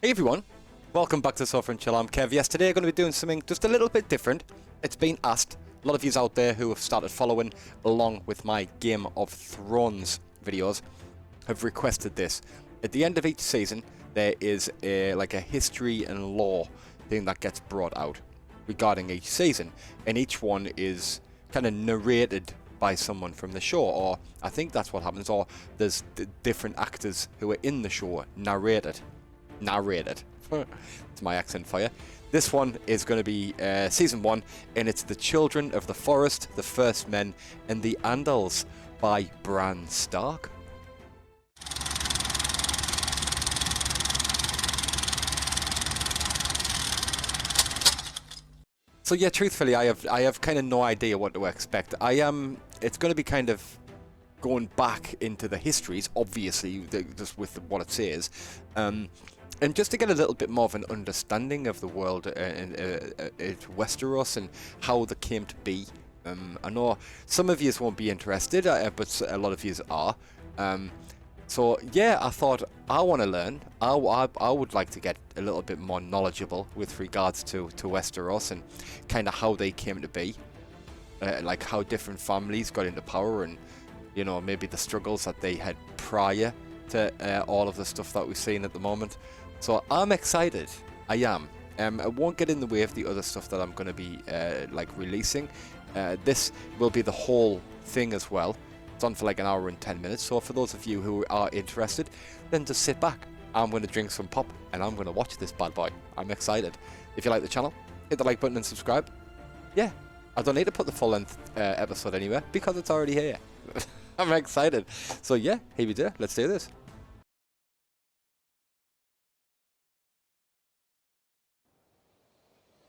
Hey everyone, welcome back to Sofa and Chill. I'm Kev. Yes, today I'm going to be doing something just a little bit different. It's been asked. A lot of yous out there who have started following along with my Game of Thrones videos have requested this. At the end of each season, there is a history and lore thing that gets brought out regarding each season, and each one is kind of narrated by someone from the show, or I think that's what happens, or there's different actors who are in the show narrated. It's my accent for you. This one is going to be season 1, and it's The Children of the Forest, The First Men, and the Andals by Bran Stark. So yeah, truthfully, I have kind of no idea what to expect. It's going to be kind of going back into the histories, obviously, just with what it says. And just to get a little bit more of an understanding of the world in Westeros and how they came to be. I know some of you won't be interested, but a lot of you are. So yeah, I thought I want to learn. I would like to get a little bit more knowledgeable with regards to Westeros and kind of how they came to be. Like how different families got into power and, you know, maybe the struggles that they had prior to all of the stuff that we've seen at the moment. So I'm excited. I am. I won't get in the way of the other stuff that I'm going to be releasing. This will be the whole thing as well. It's on for like an hour and 10 minutes. So for those of you who are interested, then just sit back. I'm going to drink some pop and I'm going to watch this bad boy. I'm excited. If you like the channel, hit the like button and subscribe. Yeah, I don't need to put the full length episode anywhere because it's already here. I'm excited. So yeah, here we do. Let's do this.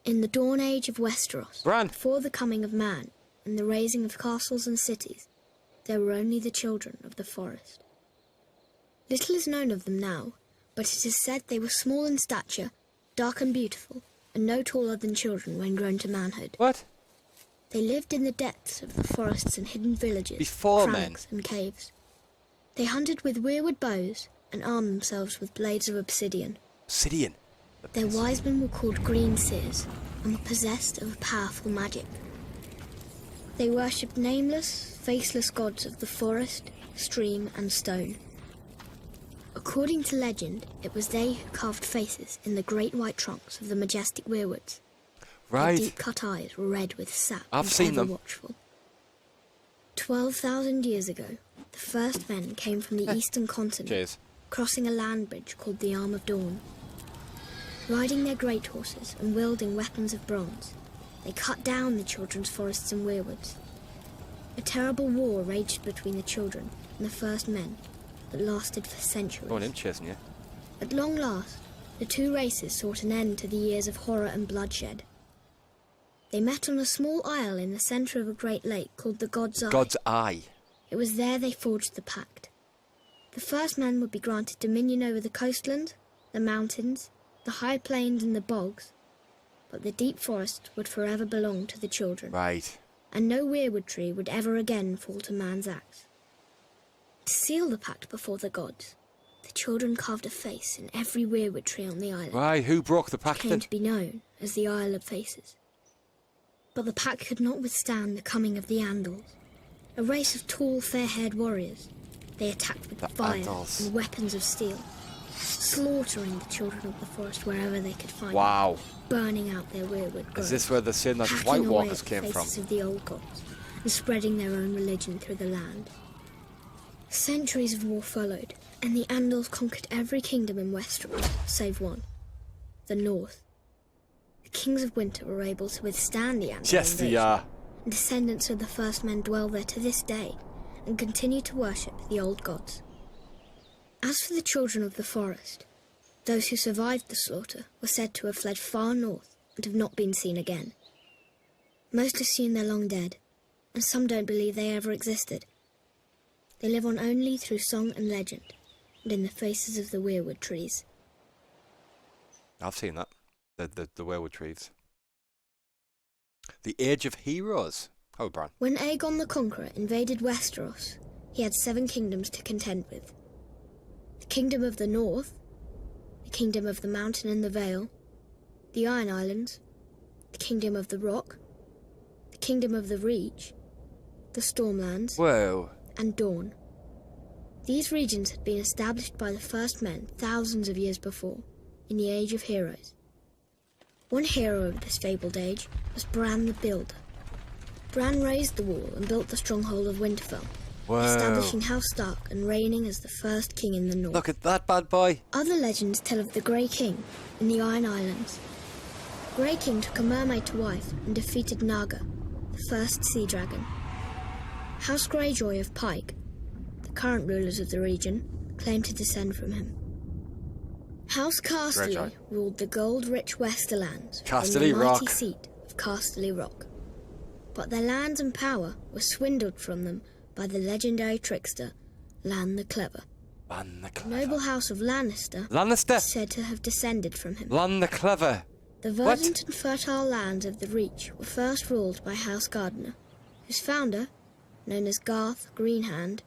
In the dawn age of Westeros, Bran. before the coming of man and the raising of castles and cities, there were only the children of the forest. Little is known of them now, but it is said they were small in stature, dark and beautiful, and no taller than children when grown to manhood. What? They lived in the depths of the forests and hidden villages, Before crags and caves. They hunted with weirwood bows and armed themselves with blades of obsidian. Obsidian? Their wise men were called green seers and were possessed of a powerful magic. They worshipped nameless, faceless gods of the forest, stream and stone. According to legend, it was they who carved faces in the great white trunks of the majestic weirwoods. Right. Their deep-cut eyes were red with sap I've and seen ever them. watchful. 12,000 years ago, the first men came from the eastern continent, Cheers. crossing a land bridge called the Arm of Dawn. Riding their great horses and wielding weapons of bronze, they cut down the children's forests and weirwoods. A terrible war raged between the children and the first men that lasted for centuries. Going in, chasing you. At long last, the two races sought an end to the years of horror and bloodshed. They met on a small isle in the centre of a great lake called the God's Eye. God's Eye. It was there they forged the pact. The first men would be granted dominion over the coastland, the mountains, the high plains and the bogs, but the deep forest would forever belong to the children. Right. And no weirwood tree would ever again fall to man's axe. To seal the pact before the gods, the children carved a face in every weirwood tree on the island. Right, who broke the pact It came then? to be known as the Isle of Faces. But the pact could not withstand the coming of the Andals, a race of tall, fair-haired warriors. They attacked with fire Andals. and weapons of steel, slaughtering the children of the forest wherever they could find Wow. them, burning out their weirwood groves. Is this where the sin that the hacking White away Walkers at the came from? faces of the old gods and spreading their own religion through the land. Centuries of war followed, and the Andals conquered every kingdom in Westeros, save one, the North. The kings of winter were able to withstand the Andal Yes, invasion, the and descendants of the first men dwell there to this day and continue to worship the old gods. As for the children of the forest, those who survived the slaughter were said to have fled far north and have not been seen again. Most assume they're long dead, and some don't believe they ever existed. They live on only through song and legend, and in the faces of the weirwood trees. I've seen that. The weirwood trees. The Age of Heroes. Oh, Bran. When Aegon the Conqueror invaded Westeros, he had 7 kingdoms to contend with. The Kingdom of the North, the Kingdom of the Mountain and the Vale, the Iron Islands, the Kingdom of the Rock, the Kingdom of the Reach, the Stormlands, Whoa. and Dawn. These regions had been established by the first men thousands of years before, in the Age of Heroes. One hero of this fabled age was Bran the Builder. Bran raised the wall and built the stronghold of Winterfell, establishing House Stark and reigning as the first king in the north. Look at that bad boy. Other legends tell of the Grey King in the Iron Islands. Grey King took a mermaid to wife and defeated Naga, the first sea dragon. House Greyjoy of Pike, the current rulers of the region, claim to descend from him. House Casterly ruled the gold-rich Westerlands from the mighty seat of Casterly Rock. But their lands and power were swindled from them by the legendary trickster, Lan the Clever. Lan the Clever. The noble house of Lannister is said to have descended from him. Lan the Clever. The verdant and fertile lands of the Reach were first ruled by House Gardener, whose founder, known as Garth Greenhand,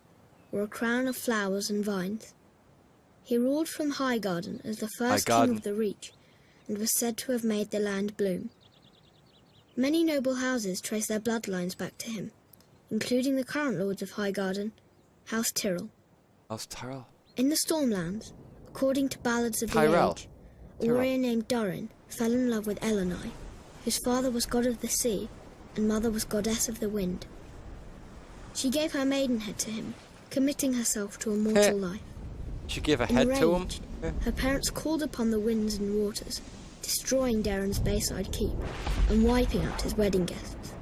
wore a crown of flowers and vines. He ruled from Highgarden as the first king of the Reach, and was said to have made the land bloom. Many noble houses trace their bloodlines back to him, including the current lords of Highgarden, House Tyrell. House Tyrell? In the Stormlands, according to ballads of the age, a warrior named Durin fell in love with Elenai, whose father was god of the sea and mother was goddess of the wind. She gave her maidenhead to him, committing herself to a mortal life. She gave a head to him? Her parents called upon the winds and waters, destroying Darren's Bayside Keep and wiping out his wedding guests.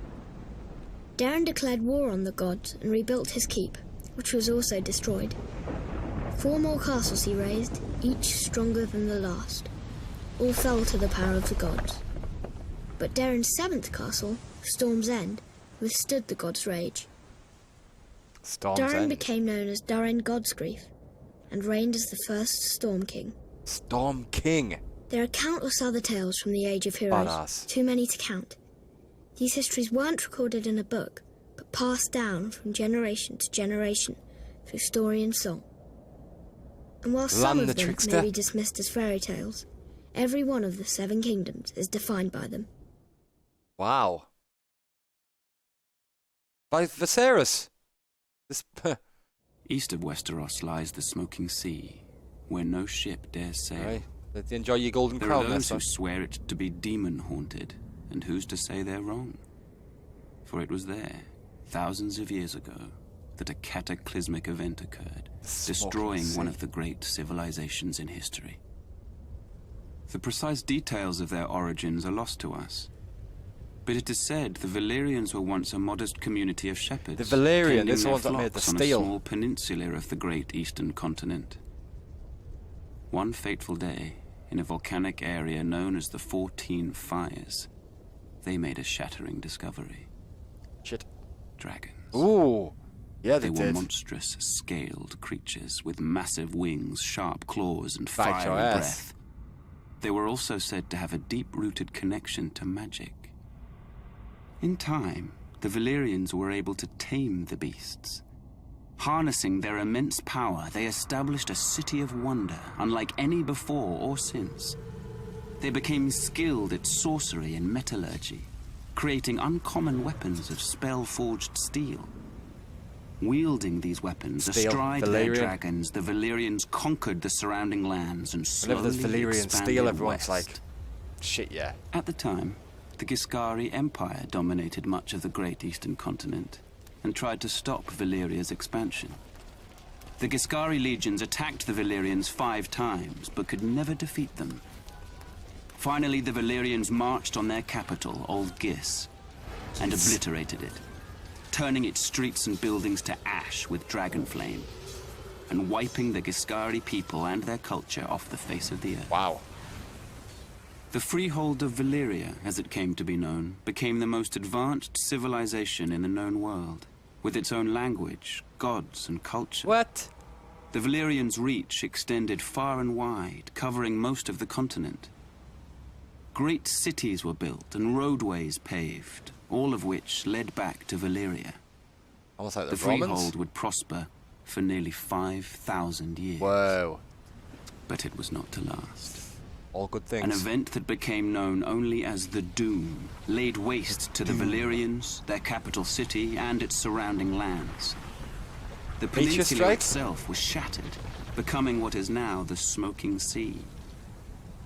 Darren declared war on the gods and rebuilt his keep, which was also destroyed. 4 more castles he raised, each stronger than the last. All fell to the power of the gods. But Darren's 7th castle, Storm's End, withstood the gods' rage. Darren became known as Darren Godsgrief, and reigned as the first Storm King. Storm King? There are countless other tales from the Age of Heroes, too many to count. These histories weren't recorded in a book, but passed down from generation to generation through story and song. And while some of them may be dismissed as fairy tales, every one of the 7 kingdoms is defined by them. Wow. By Viserys. East of Westeros lies the Smoking Sea, where no ship dares sail. Right. Let's enjoy your golden crown, There are those who swear it to be demon-haunted, and who's to say they're wrong? For it was there, thousands of years ago, that a cataclysmic event occurred, destroying one of the great civilizations in history. The precise details of their origins are lost to us, but it is said the Valyrians were once a modest community of shepherds. The Valyrian, this one's that made the steel. On a small peninsula of the great eastern continent. One fateful day, in a volcanic area known as the 14 Fires, they made a shattering discovery. Shit. Dragons. Ooh. Yeah, they were monstrous, scaled creatures with massive wings, sharp claws, and fiery breath. They were also said to have a deep-rooted connection to magic. In time, the Valyrians were able to tame the beasts. Harnessing their immense power, they established a city of wonder, unlike any before or since. They became skilled at sorcery and metallurgy, creating uncommon weapons of spell-forged steel. Wielding these weapons astride their dragons, the Valyrians conquered the surrounding lands and slowly expanded everyone's west. like, shit, yeah. At the time, the Giscari Empire dominated much of the great eastern continent and tried to stop Valyria's expansion. The Giscari legions attacked the Valyrians 5 times, but could never defeat them. Finally, the Valyrians marched on their capital, Old Gis, and obliterated it, turning its streets and buildings to ash with dragon flame, and wiping the Giscari people and their culture off the face of the earth. Wow. The Freehold of Valyria, as it came to be known, became the most advanced civilization in the known world, with its own language, gods, and culture. What? The Valyrians' reach extended far and wide, covering most of the continent. Great cities were built and roadways paved, all of which led back to Valyria. Almost like the Romans? Freehold would prosper for nearly 5,000 years. Whoa. But it was not to last. All good things. An event that became known only as the Doom laid waste to the Valyrians, their capital city, and its surrounding lands. The peninsula itself was shattered, becoming what is now the Smoking Sea.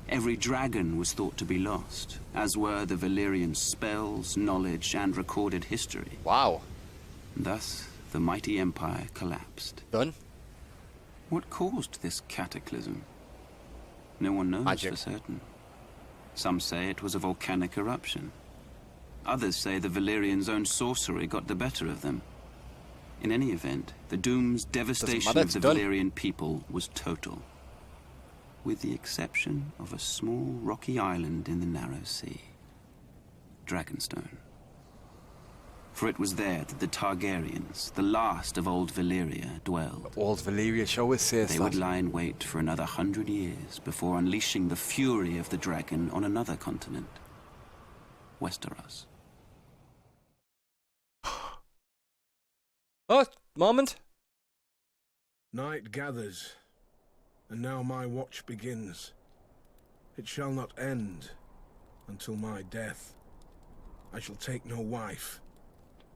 Every dragon was thought to be lost, as were the Valyrian spells, knowledge, and recorded history. Wow. Thus, the mighty empire collapsed. Done? What caused this cataclysm? No one knows Magic. for certain. Some say it was a volcanic eruption. Others say the Valyrians' own sorcery got the better of them. In any event, the Doom's devastation of the Valyrian people was total, with the exception of a small rocky island in the narrow sea, Dragonstone. For it was there that the Targaryens, the last of old Valyria, dwelled. Old Valyria show us says They would lie in wait for another 100 years before unleashing the fury of the dragon on another continent, Westeros. Oh, moment. Night gathers, and now my watch begins. It shall not end until my death. I shall take no wife,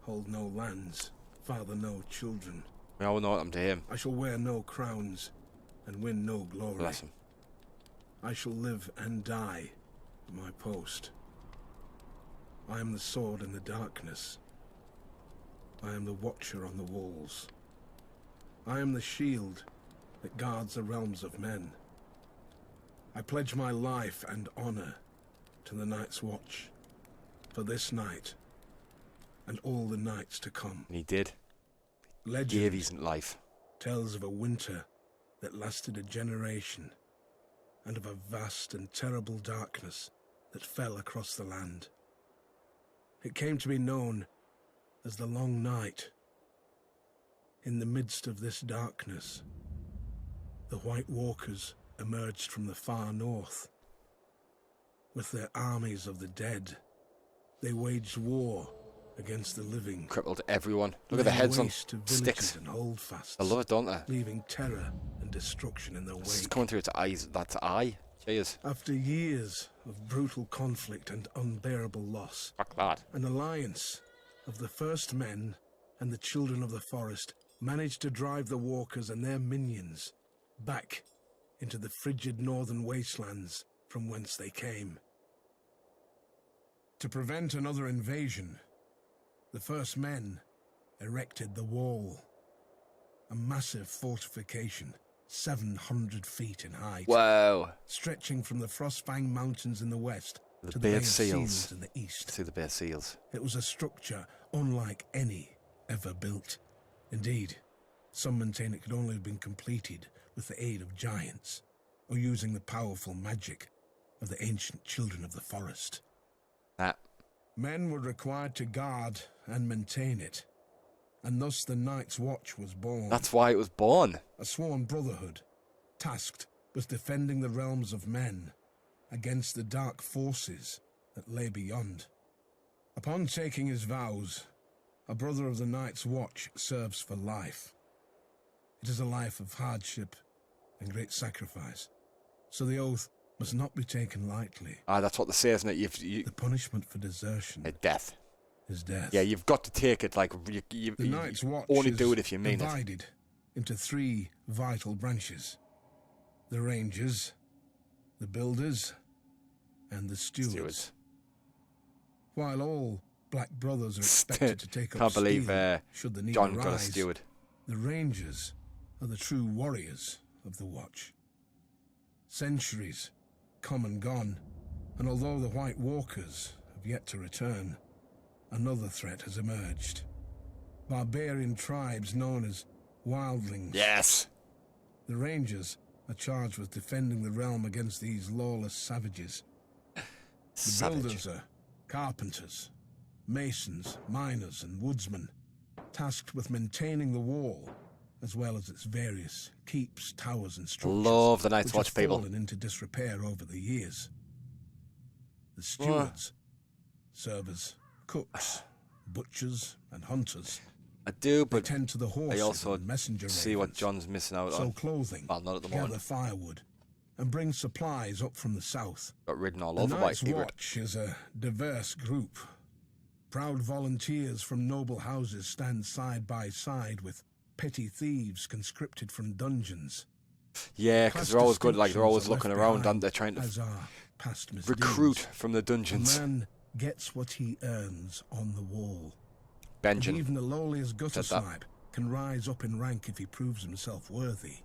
hold no lands, father no children. We all know what happened to him. I shall wear no crowns and win no glory. Bless him. I shall live and die at my post. I am the sword in the darkness. I am the watcher on the walls. I am the shield that guards the realms of men. I pledge my life and honor to the Night's Watch for this night and all the nights to come. And he did. Legend Gave his life. tells of a winter that lasted a generation and of a vast and terrible darkness that fell across the land. It came to be known as the Long Night. In the midst of this darkness, the White Walkers emerged from the far north. With their armies of the dead, they waged war against the living. Crippled everyone. Look at the heads on sticks. And holdfasts, I love it, don't they? leaving terror and destruction in their This is wake. coming through its eyes. That's eye. Cheers. After years of brutal conflict and unbearable loss, Fuck that. an alliance of the first men and the children of the forest managed to drive the walkers and their minions back into the frigid northern wastelands from whence they came. To prevent another invasion, the first men erected the Wall, a massive fortification 700 feet in height, Wow. stretching from the Frostfang Mountains in the west The to the Bay Bay of of Seals. Seals in the east. See the bare seals. It was a structure unlike any ever built. Indeed, some maintain it could only have been completed with the aid of giants, or using the powerful magic of the ancient children of the forest. That. Men were required to guard and maintain it, and thus the Night's Watch was born. That's why it was born. A sworn brotherhood, tasked with defending the realms of men against the dark forces that lay beyond. Upon taking his vows, a brother of the Night's Watch serves for life. It is a life of hardship and great sacrifice, so the oath must not be taken lightly. Ah, that's what they say, isn't it? The punishment for desertion Death. is death. Yeah, you've got to take it like you The Night's Watch only is do it if you mean it. divided into three vital branches: the Rangers, the Builders, and the Stewards. While all Black Brothers are expected to take up Can't believe steel should the need John got a arise, steward. the Rangers are the true warriors of the Watch. Centuries come and gone, and although the White Walkers have yet to return, another threat has emerged. Barbarian tribes known as wildlings. Yes. The Rangers are charged with defending the realm against these lawless savages. The Builders are carpenters, masons, miners, and woodsmen, tasked with maintaining the wall, as well as its various keeps, towers, and structures. Love the Night's which Watch have people. fallen into disrepair over the years. The Stewards serve as cooks, butchers, and hunters. I do, They but tend to the horses I also and messenger see what ravens, John's missing out sew on. clothing, Well, not at the gather moment. firewood, and bring supplies up from the south. Got ridden all The over by Night's people. Watch is a diverse group. Proud volunteers from noble houses stand side by side with petty thieves conscripted from dungeons. Yeah, because they're always good, like they're always Distinctions looking are left around, aren't they, behind, trying as to are past misdeeds. recruit from the dungeons. A man gets what he earns on the wall. Benjen. And even the lowliest gutter said that. snipe can rise up in rank if he proves himself worthy.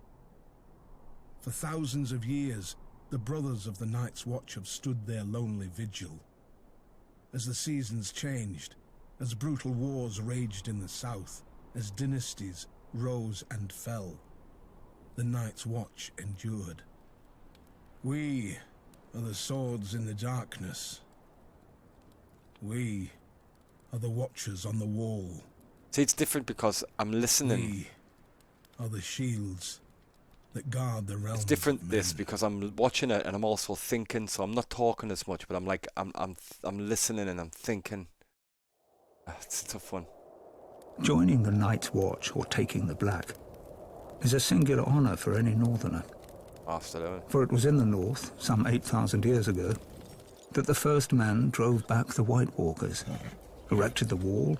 For thousands of years, the brothers of the Night's Watch have stood their lonely vigil. As the seasons changed, as brutal wars raged in the south, as dynasties rose and fell, the Night's Watch endured. We are the swords in the darkness. We are the watchers on the wall. See, it's different because I'm listening. We are the shields that guard the realms. It's different of this men. because I'm watching it and I'm also thinking, so I'm not talking as much, but I'm like I'm listening and I'm thinking. It's a tough one. Joining the Night's Watch, or taking the Black, is a singular honour for any northerner. Absolutely. For it was in the north, some 8,000 years ago, that the first men drove back the White Walkers, erected the wall,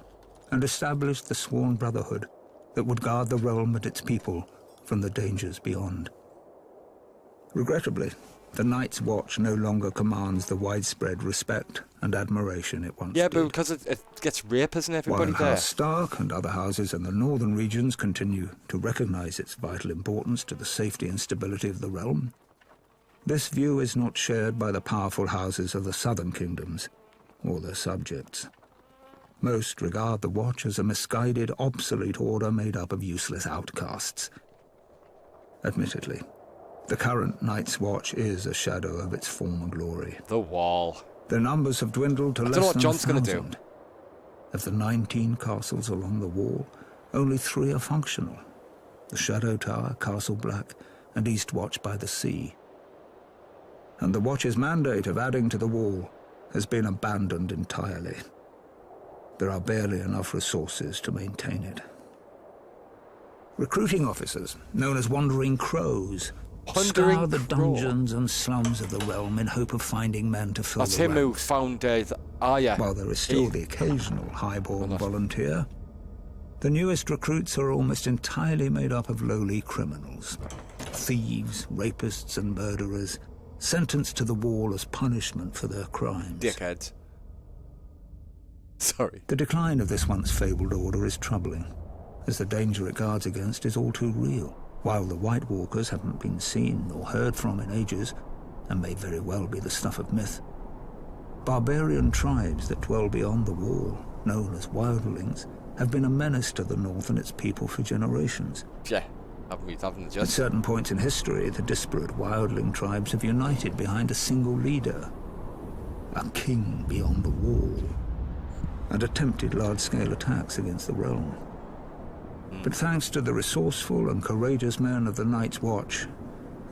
and established the sworn brotherhood that would guard the realm and its people from the dangers beyond. Regrettably, the Night's Watch no longer commands the widespread respect and admiration it once Yeah, did. but because it gets rapers and everybody While there. House Stark and other houses in the northern regions continue to recognise its vital importance to the safety and stability of the realm, this view is not shared by the powerful houses of the southern kingdoms or their subjects. Most regard the Watch as a misguided, obsolete order made up of useless outcasts. Admittedly, the current Night's Watch is a shadow of its former glory. The wall. Their numbers have dwindled to I don't less know what than John's gonna 1,000. do. Of the 19 castles along the wall, only 3 are functional. The Shadow Tower, Castle Black, and East Watch by the Sea. And the Watch's mandate of adding to the wall has been abandoned entirely. There are barely enough resources to maintain it. Recruiting officers, known as Wandering Crows, Wandering scour the Crow. dungeons and slums of the realm in hope of finding men to fill That's the him who ranks. found yeah. While there is still He- the occasional highborn Well, not- volunteer, the newest recruits are almost entirely made up of lowly criminals. Thieves, rapists and murderers, sentenced to the wall as punishment for their crimes. Dickheads. Sorry. The decline of this once fabled order is troubling, as the danger it guards against is all too real. While the White Walkers haven't been seen or heard from in ages, and may very well be the stuff of myth, barbarian tribes that dwell beyond the wall, known as wildlings, have been a menace to the north and its people for generations. Yeah. Haven't At just. certain points in history, the disparate wildling tribes have united behind a single leader, a king beyond the wall, and attempted large-scale attacks against the realm. But thanks to the resourceful and courageous men of the Night's Watch,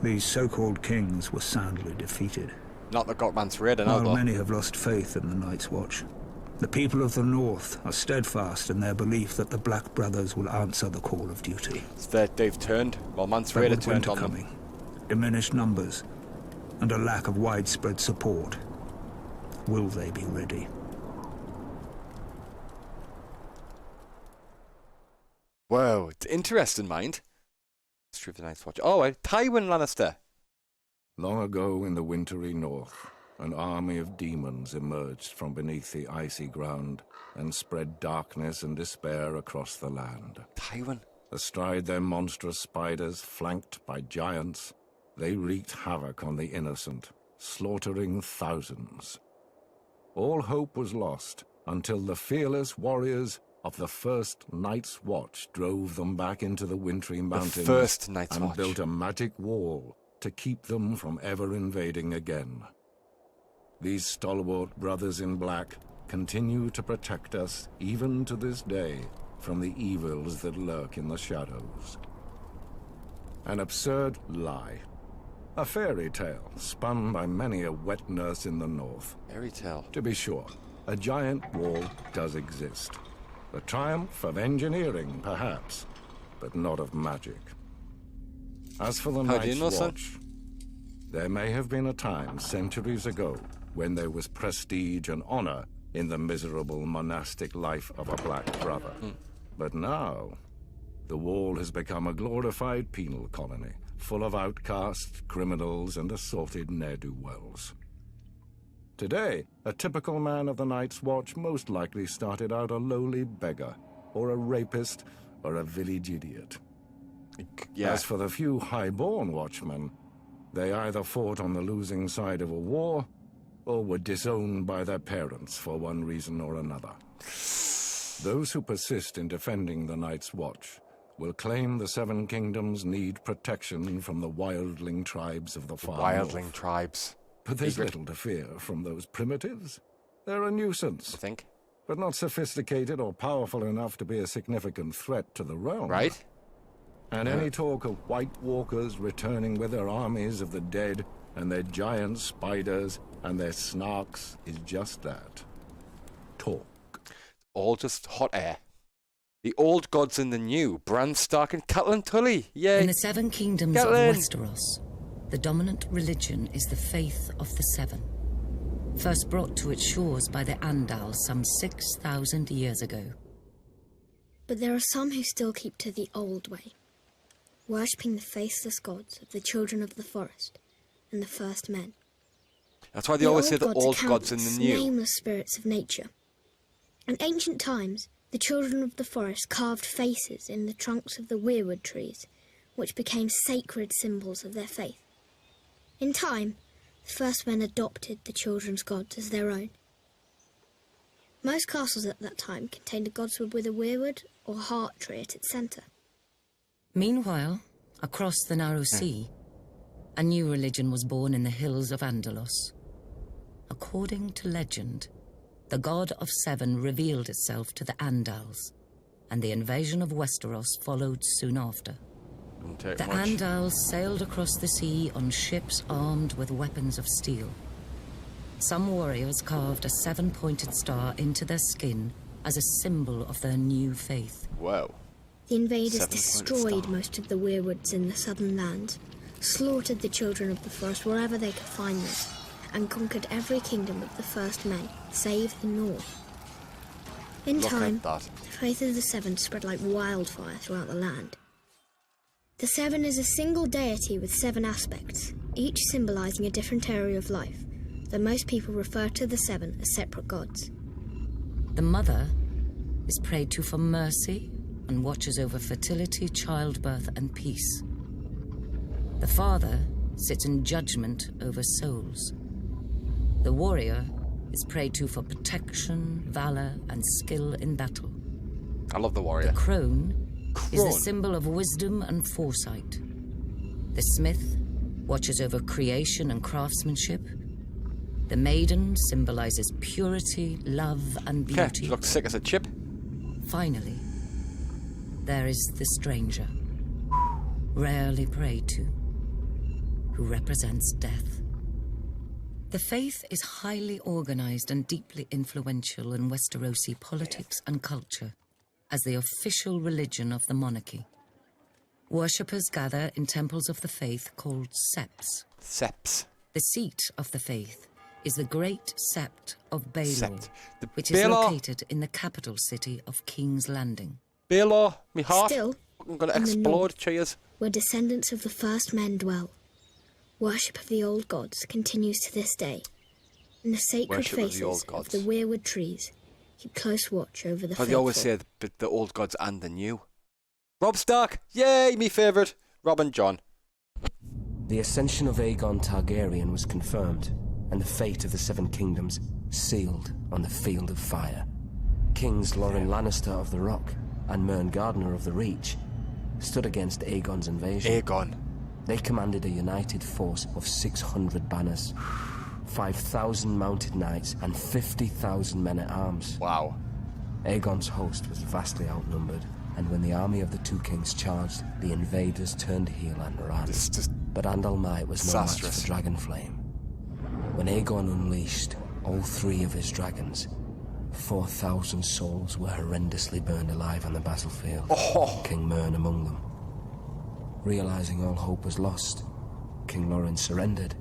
these so-called kings were soundly defeated. Not the Cogman's raid, no, While though. many have lost faith in the Night's Watch, the people of the North are steadfast in their belief that the Black Brothers will answer the call of duty. They've turned. Well, Mance But Raider with turned winter on them. coming, diminished numbers, and a lack of widespread support, will they be ready? Whoa, it's interesting, mind. History of the Night's Watch. Oh, Tywin Lannister. Long ago in the wintry north, an army of demons emerged from beneath the icy ground and spread darkness and despair across the land. Tywin. Astride their monstrous spiders, flanked by giants, they wreaked havoc on the innocent, slaughtering thousands. All hope was lost until the fearless warriors of the first Night's Watch drove them back into the wintry mountains The first Night's and Watch. built a magic wall to keep them from ever invading again. These stalwart brothers in black continue to protect us even to this day from the evils that lurk in the shadows. An absurd lie. A fairy tale spun by many a wet nurse in the north. Fairy tale. To be sure, a giant wall does exist. The triumph of engineering, perhaps, but not of magic. As for the How do you Night's know, son? Watch, There may have been a time centuries ago when there was prestige and honor in the miserable monastic life of a Black Brother. But now, the Wall has become a glorified penal colony, full of outcasts, criminals, and assorted ne'er-do-wells. Today, a typical man of the Night's Watch most likely started out a lowly beggar, or a rapist, or a village idiot. Yeah. As for the few high-born watchmen, they either fought on the losing side of a war, or were disowned by their parents for one reason or another. Those who persist in defending the Night's Watch will claim the Seven Kingdoms need protection from the wildling tribes of the far Wildling north. tribes. But there's little to fear from those primitives. They're a nuisance. I think. But not sophisticated or powerful enough to be a significant threat to the realm. Right? And any talk of White Walkers returning with their armies of the dead and their giant spiders and their snarks is just that. Talk. All just hot air. The old gods and the new. Bran Stark and Catelyn Tully. Yay. In the Seven Kingdoms Catelyn. of Westeros, the dominant religion is the faith of the Seven. First brought to its shores by the Andals some 6,000 years ago. But there are some who still keep to the old way, worshipping the faceless gods of the children of the forest and the first men. That's why they always say the are old gods and the new. nameless spirits of nature. In ancient times, the children of the forest carved faces in the trunks of the weirwood trees, which became sacred symbols of their faith. In time, the first men adopted the children's gods as their own. Most castles at that time contained a godswood with a weirwood or heart tree at its centre. Meanwhile, across the narrow sea, a new religion was born in the hills of Andalos. According to legend, the god of Seven revealed itself to the Andals, and the invasion of Westeros followed soon after. The Andals sailed across the sea on ships armed with weapons of steel. Some warriors carved a seven-pointed star into their skin as a symbol of their new faith. Whoa. The invaders Seven-pointed destroyed star. most of the weirwoods in the southern lands, slaughtered the children of the forest wherever they could find them, and conquered every kingdom of the first men, save the north. In Look time, at that. the faith of the Seven spread like wildfire throughout the land. The Seven is a single deity with 7 aspects, each symbolizing a different area of life, though most people refer to the Seven as separate gods. The mother is prayed to for mercy and watches over fertility, childbirth, and peace. The father sits in judgment over souls. The warrior is prayed to for protection, valor, and skill in battle. I love the warrior. The crone is the Crone. symbol of wisdom and foresight. The smith watches over creation and craftsmanship. The maiden symbolizes purity, love, and Okay, beauty. she looks sick as a chip. Finally, there is the stranger, rarely prayed to, who represents death. The faith is highly organized and deeply influential in Westerosi politics and culture as the official religion of the monarchy. Worshippers gather in temples of the faith called septs. Seps. The seat of the faith is the Great Sept of Baelor, Sept. The which is Baelor. located in the capital city of King's Landing. Baelor, me heart. Still, I'm gonna in the explode. north. Cheers. Where descendants of the first men dwell, worship of the old gods continues to this day, and the sacred Worship of the faces old of gods. the weirwood trees keep close watch over the But they faithful. always say the old gods and the new. Robb Stark, yay, me favourite. Rob and John. The ascension of Aegon Targaryen was confirmed, and the fate of the Seven Kingdoms sealed on the Field of Fire. Kings Loren Lannister of the Rock and Mern Gardner of the Reach stood against Aegon's invasion. Aegon. They commanded a united force of 600 banners, 5,000 mounted knights, and 50,000 men-at-arms. Wow. Aegon's host was vastly outnumbered, and when the army of the two kings charged, the invaders turned heel and ran. This is just But Andal Might was no match disastrous. for Dragonflame. When Aegon unleashed all 3 of his dragons, 4,000 souls were horrendously burned alive on the battlefield, Oh. King Mern among them. Realizing all hope was lost, King Loren surrendered.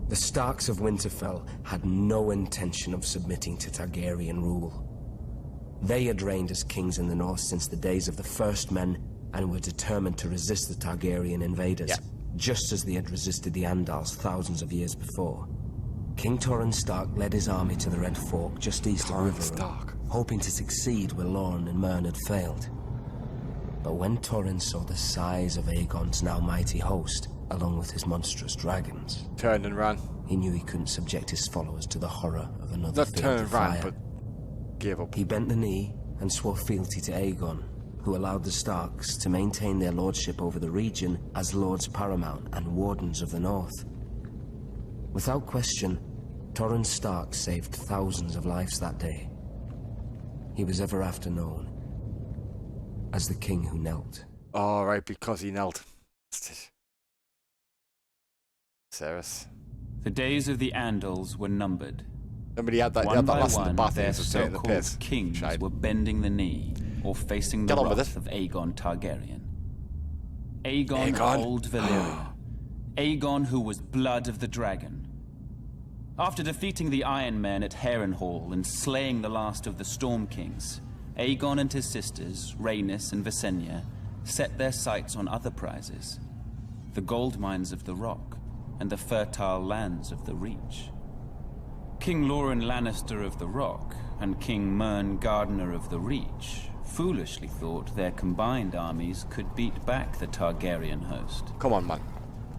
The Starks of Winterfell had no intention of submitting to Targaryen rule. They had reigned as kings in the north since the days of the First Men and were determined to resist the Targaryen invaders, just as they had resisted the Andals thousands of years before. King Torrhen Stark led his army to the Red Fork just east of River, hoping to succeed where Lorne and Mern had failed. But when Torrhen saw the size of Aegon's now mighty host, along with his monstrous dragons, turned and ran. He knew he couldn't subject his followers to the horror of another Not field turned of and ran, fire. but gave up. He bent the knee and swore fealty to Aegon, who allowed the Starks to maintain their lordship over the region as Lords Paramount and Wardens of the North. Without question, Torrhen Stark saved thousands of lives that day. He was ever after known as the king who knelt. Oh, right, because he knelt. Ceres. The days of the Andals were numbered. Somebody had that, One by last in the one, bath their and was taking the so-called piss. kings Shite. were bending the knee or facing the Get on with wrath it. of Aegon Targaryen. Aegon of Old Valyria. Aegon who was blood of the dragon. After defeating the Iron Men at Harrenhal and slaying the last of the Storm Kings, Aegon and his sisters, Rhaenys and Visenya, set their sights on other prizes. The gold mines of the Rock and the fertile lands of the Reach. King Loren Lannister of the Rock and King Mern Gardener of the Reach foolishly thought their combined armies could beat back the Targaryen host. Come on, man.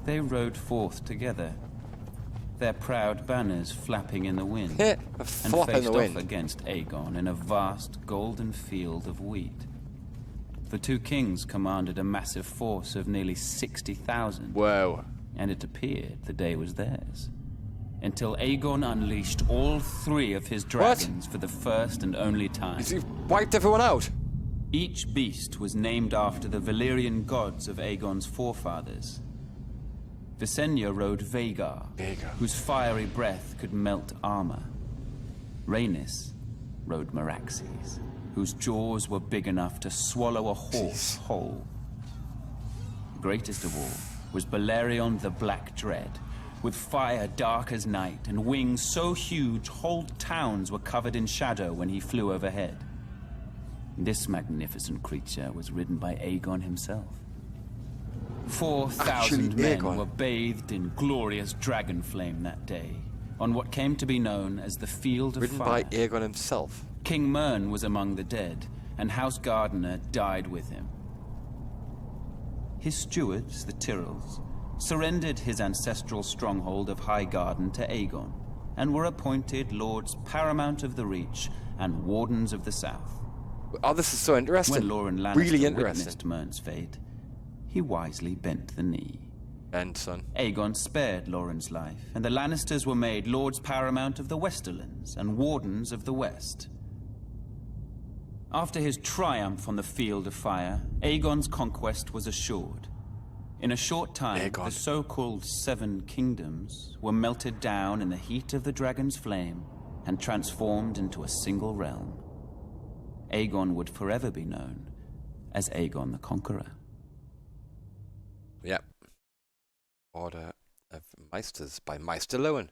They rode forth together, their proud banners flapping in the wind, and faced off against Aegon in a vast golden field of wheat. The two kings commanded a massive force of nearly 60,000. Whoa. And it appeared the day was theirs. Until Aegon unleashed all three of his dragons for the first and only time. He wiped everyone out? Each beast was named after the Valyrian gods of Aegon's forefathers. Visenya rode Vhagar, whose fiery breath could melt armor. Rhaenys rode Meraxes, whose jaws were big enough to swallow a horse whole. Greatest of all was Balerion the Black Dread, with fire dark as night and wings so huge whole towns were covered in shadow when he flew overhead. This magnificent creature was ridden by Aegon himself. 4,000 men were bathed in glorious dragon flame that day, on what came to be known as the Field of Fire. Ridden by Aegon himself. King Mern was among the dead, and House Gardener died with him. His stewards, the Tyrells, surrendered his ancestral stronghold of Highgarden to Aegon, and were appointed Lords Paramount of the Reach and Wardens of the South. Oh, this is so interesting. When Loren Lannister really interesting. witnessed Mern's fate, he wisely bent the knee. And son. Aegon spared Loren's life, and the Lannisters were made Lords Paramount of the Westerlands and Wardens of the West. After his triumph on the Field of Fire, Aegon's conquest was assured. In a short time, the so-called Seven Kingdoms were melted down in the heat of the dragon's flame and transformed into a single realm. Aegon would forever be known as Aegon the Conqueror. Yep. Order of Meisters by Meister Lowen.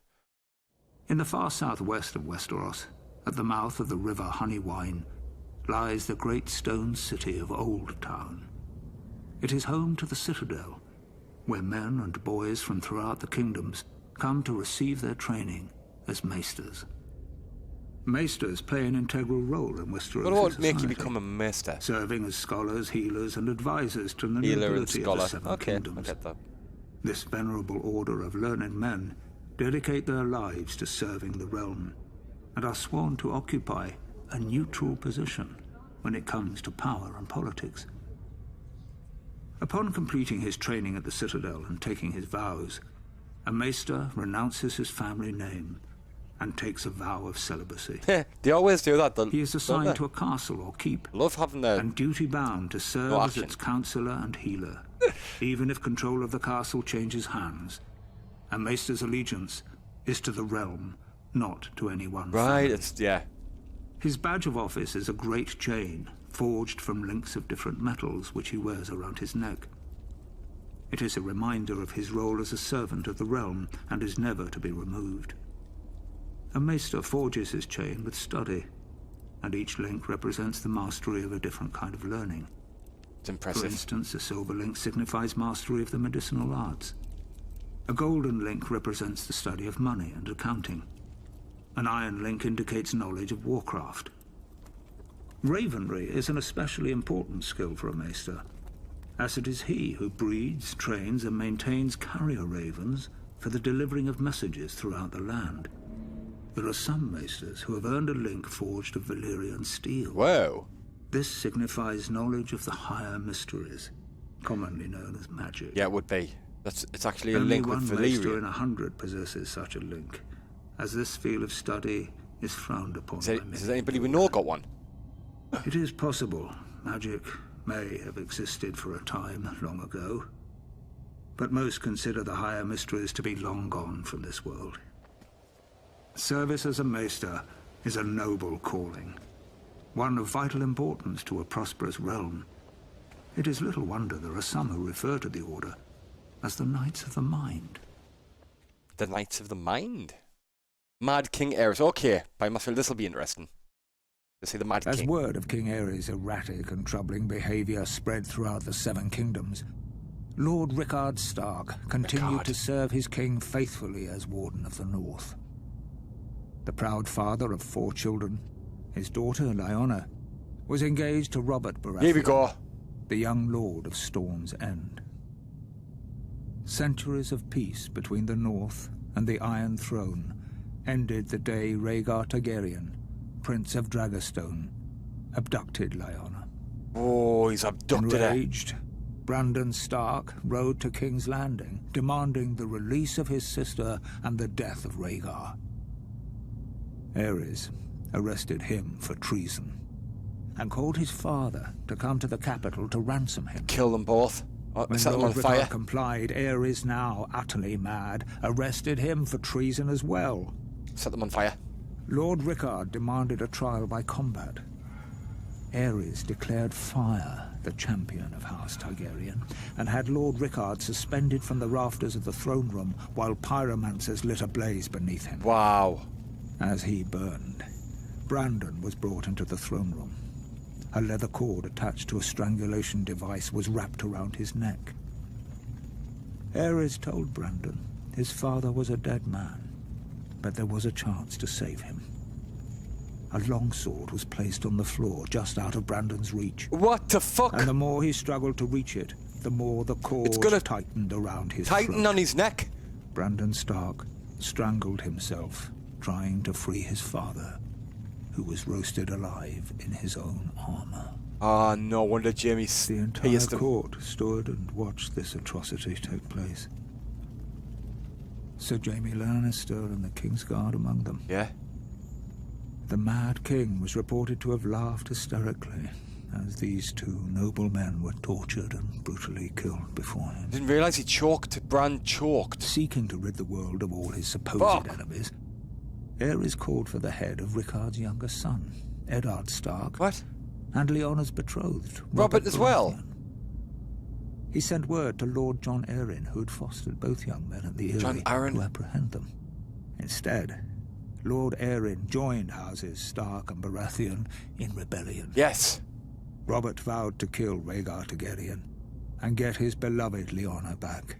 In the far southwest of Westeros, at the mouth of the river Honeywine, lies the great stone city of Old Town. It is home to the Citadel, where men and boys from throughout the kingdoms come to receive their training as maesters. Maesters play an integral role in Westeros. What would make you become a maester? Serving as scholars, healers, and advisors to the nobility of the Seven Kingdoms. I get that. This venerable order of learned men dedicate their lives to serving the realm, and are sworn to occupy a neutral position when it comes to power and politics. Upon completing his training at the Citadel and taking his vows, a maester renounces his family name and takes a vow of celibacy. They always do that. He is assigned to a castle or keep, love having their and duty-bound to serve as its counselor and healer, even if control of the castle changes hands. A maester's allegiance is to the realm, not to any one family. It's, yeah. His badge of office is a great chain, forged from links of different metals, which he wears around his neck. It is a reminder of his role as a servant of the realm and is never to be removed. A maester forges his chain with study, and each link represents the mastery of a different kind of learning. It's impressive. For instance, a silver link signifies mastery of the medicinal arts. A golden link represents the study of money and accounting. An iron link indicates knowledge of warcraft. Ravenry is an especially important skill for a maester, as it is he who breeds, trains, and maintains carrier ravens for the delivering of messages throughout the land. There are some maesters who have earned a link forged of Valyrian steel. Whoa. This signifies knowledge of the higher mysteries, commonly known as magic. Yeah, it would be. It's actually a link with Only one maester Valyrian. in 100 possesses such a link, as this field of study is frowned upon by many. Has anybody we know got one? It is possible magic may have existed for a time long ago, but most consider the higher mysteries to be long gone from this world. Service as a maester is a noble calling, one of vital importance to a prosperous realm. It is little wonder there are some who refer to the order as the Knights of the Mind. The Knights of the Mind? Mad King Aerys. Okay, by myself, this will be interesting. To see the Mad As King. word of King Aerys' erratic and troubling behavior spread throughout the Seven Kingdoms, Lord Rickard Stark continued to serve his king faithfully as Warden of the North. The proud father of 4 children, his daughter Lyanna, was engaged to Robert Baratheon, Here we go. the young lord of Storm's End. Centuries of peace between the North and the Iron Throne ended the day Rhaegar Targaryen, Prince of Dragonstone, abducted Lyanna. Oh, he's abducted her. Enraged, Brandon Stark rode to King's Landing, demanding the release of his sister and the death of Rhaegar. Aerys arrested him for treason and called his father to come to the capital to ransom him. Kill them both. When Set them on Lord fire. Rickard complied, Aerys, now utterly mad, arrested him for treason as well. Set them on fire. Lord Rickard demanded a trial by combat. Aerys declared fire the champion of House Targaryen, and had Lord Rickard suspended from the rafters of the throne room while pyromancers lit a blaze beneath him. Wow. As he burned, Brandon was brought into the throne room. A leather cord attached to a strangulation device was wrapped around his neck. Aerys told Brandon his father was a dead man, but there was a chance to save him. A longsword was placed on the floor just out of Brandon's reach. What the fuck? And the more he struggled to reach it, the more the cord tightened around his Tighten throat. on his neck? Brandon Stark strangled himself, trying to free his father, who was roasted alive in his own armor. Ah, no wonder Jaime The entire court stood and watched this atrocity take place. Sir Jaime Lannister and the Kingsguard among them. Yeah? The Mad King was reported to have laughed hysterically as these 2 noble men were tortured and brutally killed before him. Didn't realise he choked. Bran choked. Seeking to rid the world of all his supposed enemies, Aerys called for the head of Rickard's younger son, Eddard Stark. What? And Lyanna's betrothed, Robert as well? Baratheon. He sent word to Lord Jon Arryn, who had fostered both young men at the Eyrie, to apprehend them. Instead, Lord Arryn joined houses Stark and Baratheon in rebellion. Yes. Robert vowed to kill Rhaegar Targaryen and get his beloved Lyanna back.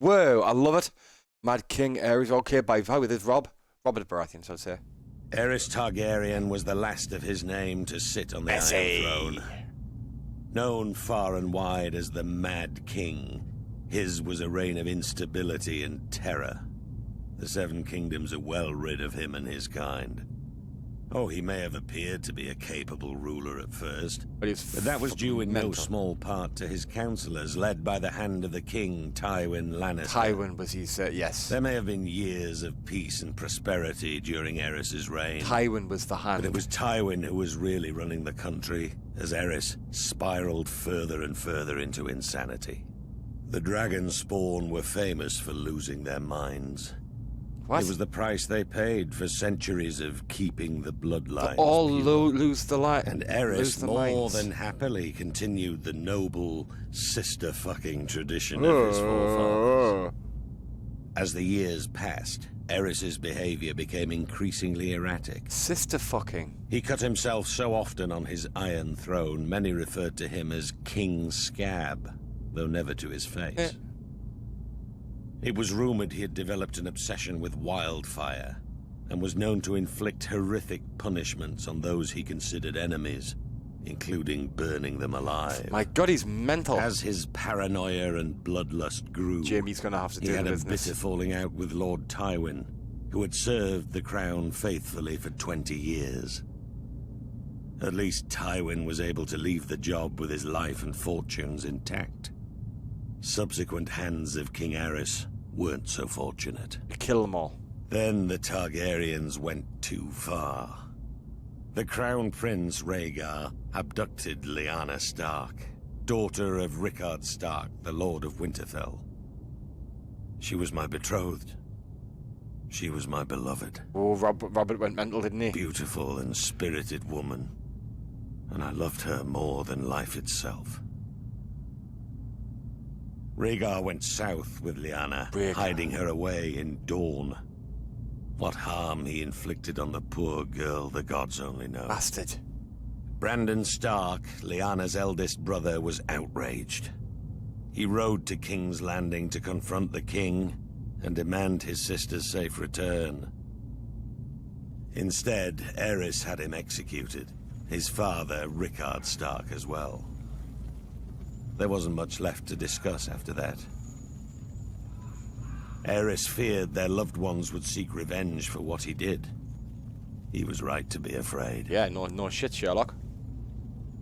Whoa, I love it. Mad King Aerys, okay, by vow with his Robert Baratheon, so I'd say. Aerys Targaryen was the last of his name to sit on the Iron Throne. Known far and wide as the Mad King, his was a reign of instability and terror. The Seven Kingdoms are well rid of him and his kind. Oh, he may have appeared to be a capable ruler at first, but that was due in no small part to his counselors, led by the hand of the king, Tywin Lannister. Tywin was his, yes. There may have been years of peace and prosperity during Aerys' reign. Tywin was the hand. But it was Tywin who was really running the country, as Aerys spiraled further and further into insanity. The dragon spawn were famous for losing their minds. What? It was the price they paid for centuries of keeping the bloodlines all pure. lose the light. And Eris more than happily continued the noble sister-fucking tradition of his forefathers. As the years passed, Eris's behavior became increasingly erratic. Sister-fucking. He cut himself so often on his Iron Throne, many referred to him as King Scab, though never to his face. It was rumored he had developed an obsession with wildfire, and was known to inflict horrific punishments on those he considered enemies, including burning them alive. My God, he's mental. As his paranoia and bloodlust grew, Jamie's gonna have to do the business. He had a bitter falling out with Lord Tywin, who had served the crown faithfully for 20 years. At least Tywin was able to leave the job with his life and fortunes intact. Subsequent hands of King Aerys weren't so fortunate. Kill them all. Then the Targaryens went too far. The Crown Prince Rhaegar abducted Lyanna Stark, daughter of Rickard Stark, the Lord of Winterfell. She was my betrothed. She was my beloved. Oh, Robert went mental, didn't he? Beautiful and spirited woman. And I loved her more than life itself. Rhaegar went south with Lyanna, hiding her away in Dorne. What harm he inflicted on the poor girl, the gods only know. Bastard. Brandon Stark, Lyanna's eldest brother, was outraged. He rode to King's Landing to confront the king and demand his sister's safe return. Instead, Aerys had him executed, his father, Rickard Stark, as well. There wasn't much left to discuss after that. Aerys feared their loved ones would seek revenge for what he did. He was right to be afraid. Yeah, no shit, Sherlock.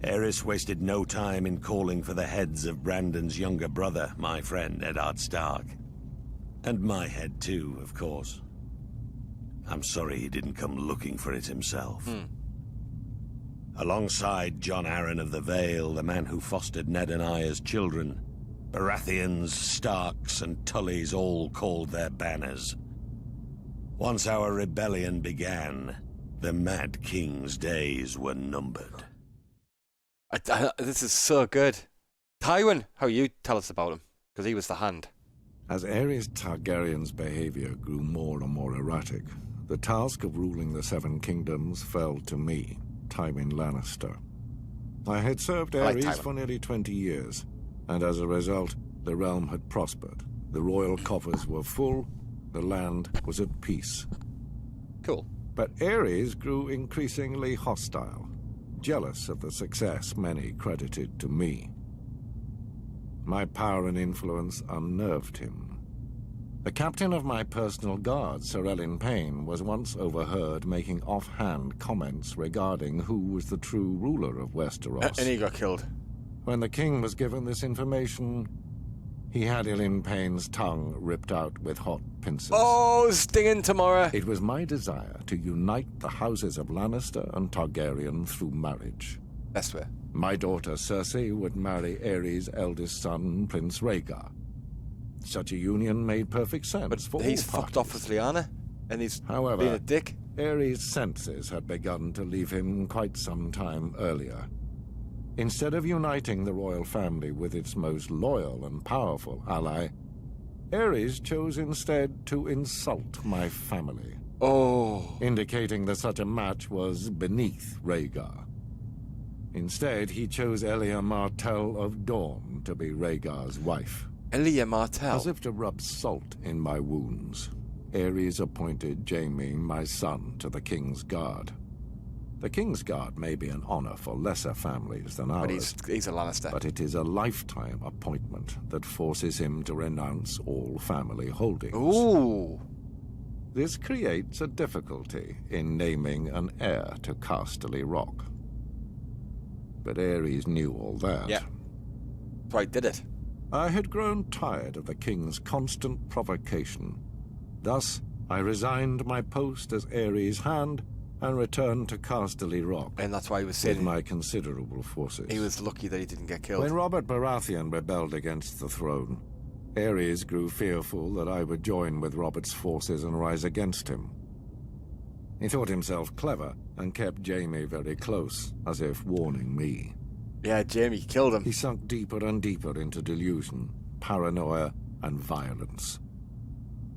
Aerys wasted no time in calling for the heads of Brandon's younger brother, my friend Eddard Stark. And my head too, of course. I'm sorry he didn't come looking for it himself. Alongside Jon Arryn of the Vale, the man who fostered Ned and I as children, Baratheons, Starks, and Tullys all called their banners. Once our rebellion began, the Mad King's days were numbered. This is so good. Tywin, how you tell us about him? Because he was the hand. As Aerys Targaryen's behavior grew more and more erratic, the task of ruling the Seven Kingdoms fell to me, Tywin Lannister. I had served Aerys for nearly 20 years, and as a result, the realm had prospered. The royal coffers were full, the land was at peace. Cool. But Aerys grew increasingly hostile, jealous of the success many credited to me. My power and influence unnerved him. The captain of my personal guard, Sir Elyn Payne, was once overheard making offhand comments regarding who was the true ruler of Westeros. And he got killed. When the king was given this information, he had Elyn Payne's tongue ripped out with hot pincers. Oh, stinging tomorrow. It was my desire to unite the houses of Lannister and Targaryen through marriage. Best way. My daughter Cersei would marry Aerys' eldest son, Prince Rhaegar. Such a union made perfect sense for all he's parties. fucked off with Lyanna, and he's However, being a dick. Aerys' senses had begun to leave him quite some time earlier. Instead of uniting the royal family with its most loyal and powerful ally, Aerys chose instead to insult my family. Oh. Indicating that such a match was beneath Rhaegar. Instead, he chose Elia Martell of Dorne to be Rhaegar's wife. Elia Martell? As if to rub salt in my wounds, Aerys appointed Jaime, my son, to the King's Guard. The King's Guard may be an honor for lesser families than ours. But he's a Lannister. But it is a lifetime appointment that forces him to renounce all family holdings. Ooh. This creates a difficulty in naming an heir to Casterly Rock. But Aerys knew all that. Yeah. So I did it. I had grown tired of the king's constant provocation. Thus, I resigned my post as Aerys' hand and returned to Casterly Rock. And that's why he was saying with my considerable forces. He was lucky that he didn't get killed. When Robert Baratheon rebelled against the throne, Ares grew fearful that I would join with Robert's forces and rise against him. He thought himself clever and kept Jaime very close, as if warning me. Yeah, Jaime killed him. He sunk deeper and deeper into delusion, paranoia, and violence.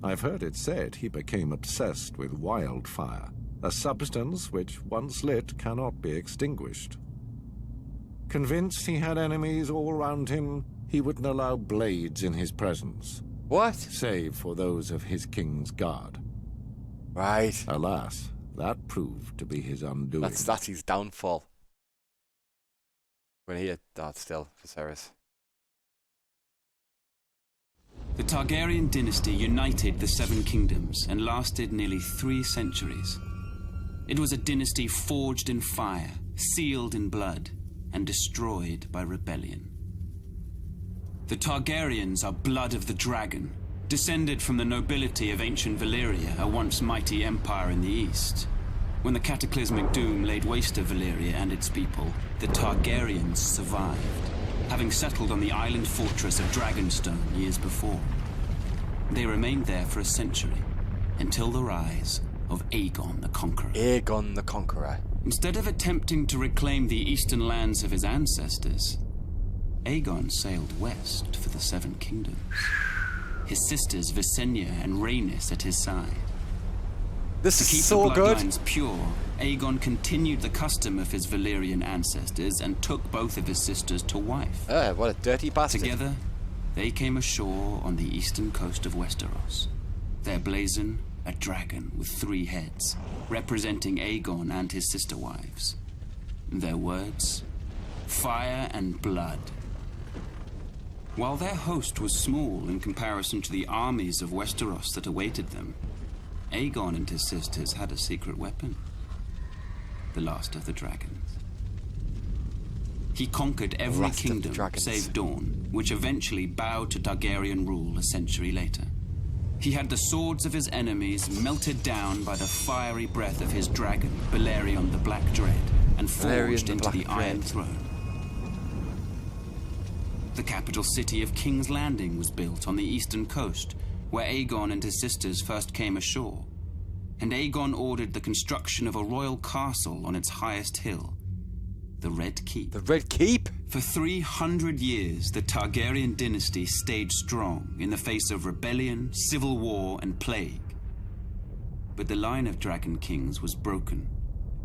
I've heard it said he became obsessed with wildfire, a substance which, once lit, cannot be extinguished. Convinced he had enemies all around him, he wouldn't allow blades in his presence. What? Save for those of his king's guard. Right. Alas, that proved to be his undoing. That's his downfall. When he had that still, Viserys. The Targaryen dynasty united the Seven Kingdoms and lasted nearly 3 centuries. It was a dynasty forged in fire, sealed in blood, and destroyed by rebellion. The Targaryens are blood of the dragon, descended from the nobility of ancient Valyria, a once mighty empire in the east. When the cataclysmic doom laid waste to Valyria and its people, the Targaryens survived, having settled on the island fortress of Dragonstone years before. They remained there for a century, until the rise of Aegon the Conqueror. Aegon the Conqueror. Instead of attempting to reclaim the eastern lands of his ancestors, Aegon sailed west for the Seven Kingdoms, his sisters Visenya and Rhaenys at his side. This to keep is so the good. bloodlines pure, Aegon continued the custom of his Valyrian ancestors and took both of his sisters to wife. What a dirty bastard. Together, they came ashore on the eastern coast of Westeros. Their blazon, a dragon with 3 heads, representing Aegon and his sister wives. Their words, fire and blood. While their host was small in comparison to the armies of Westeros that awaited them, Aegon and his sisters had a secret weapon, the last of the dragons. He conquered every kingdom save Dorne, which eventually bowed to Targaryen rule a century later. He had the swords of his enemies melted down by the fiery breath of his dragon, Balerion the Black Dread, and forged into the Iron Throne. The capital city of King's Landing was built on the eastern coast, where Aegon and his sisters first came ashore. And Aegon ordered the construction of a royal castle on its highest hill, the Red Keep. The Red Keep? For 300 years, the Targaryen dynasty stayed strong in the face of rebellion, civil war, and plague. But the line of Dragon Kings was broken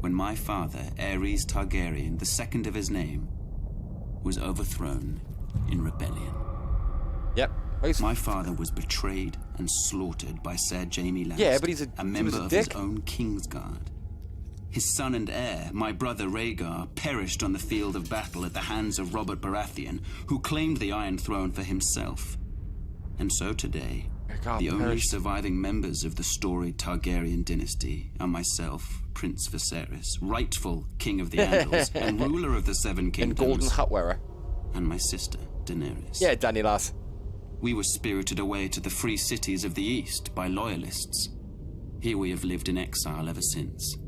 when my father, Aerys Targaryen, the second of his name, was overthrown in rebellion. Yep. My father was betrayed and slaughtered by Ser Jaime Lannister, yeah, but he's a member of his own Kingsguard. His son and heir, my brother Rhaegar, perished on the field of battle at the hands of Robert Baratheon, who claimed the Iron Throne for himself. And so today, the only surviving members of the storied Targaryen dynasty are myself, Prince Viserys, rightful King of the Andals and ruler of the Seven Kingdoms, and golden hat wearer, and my sister Daenerys. Yeah, Danny lass. We were spirited away to the free cities of the East by loyalists. Here we have lived in exile ever since,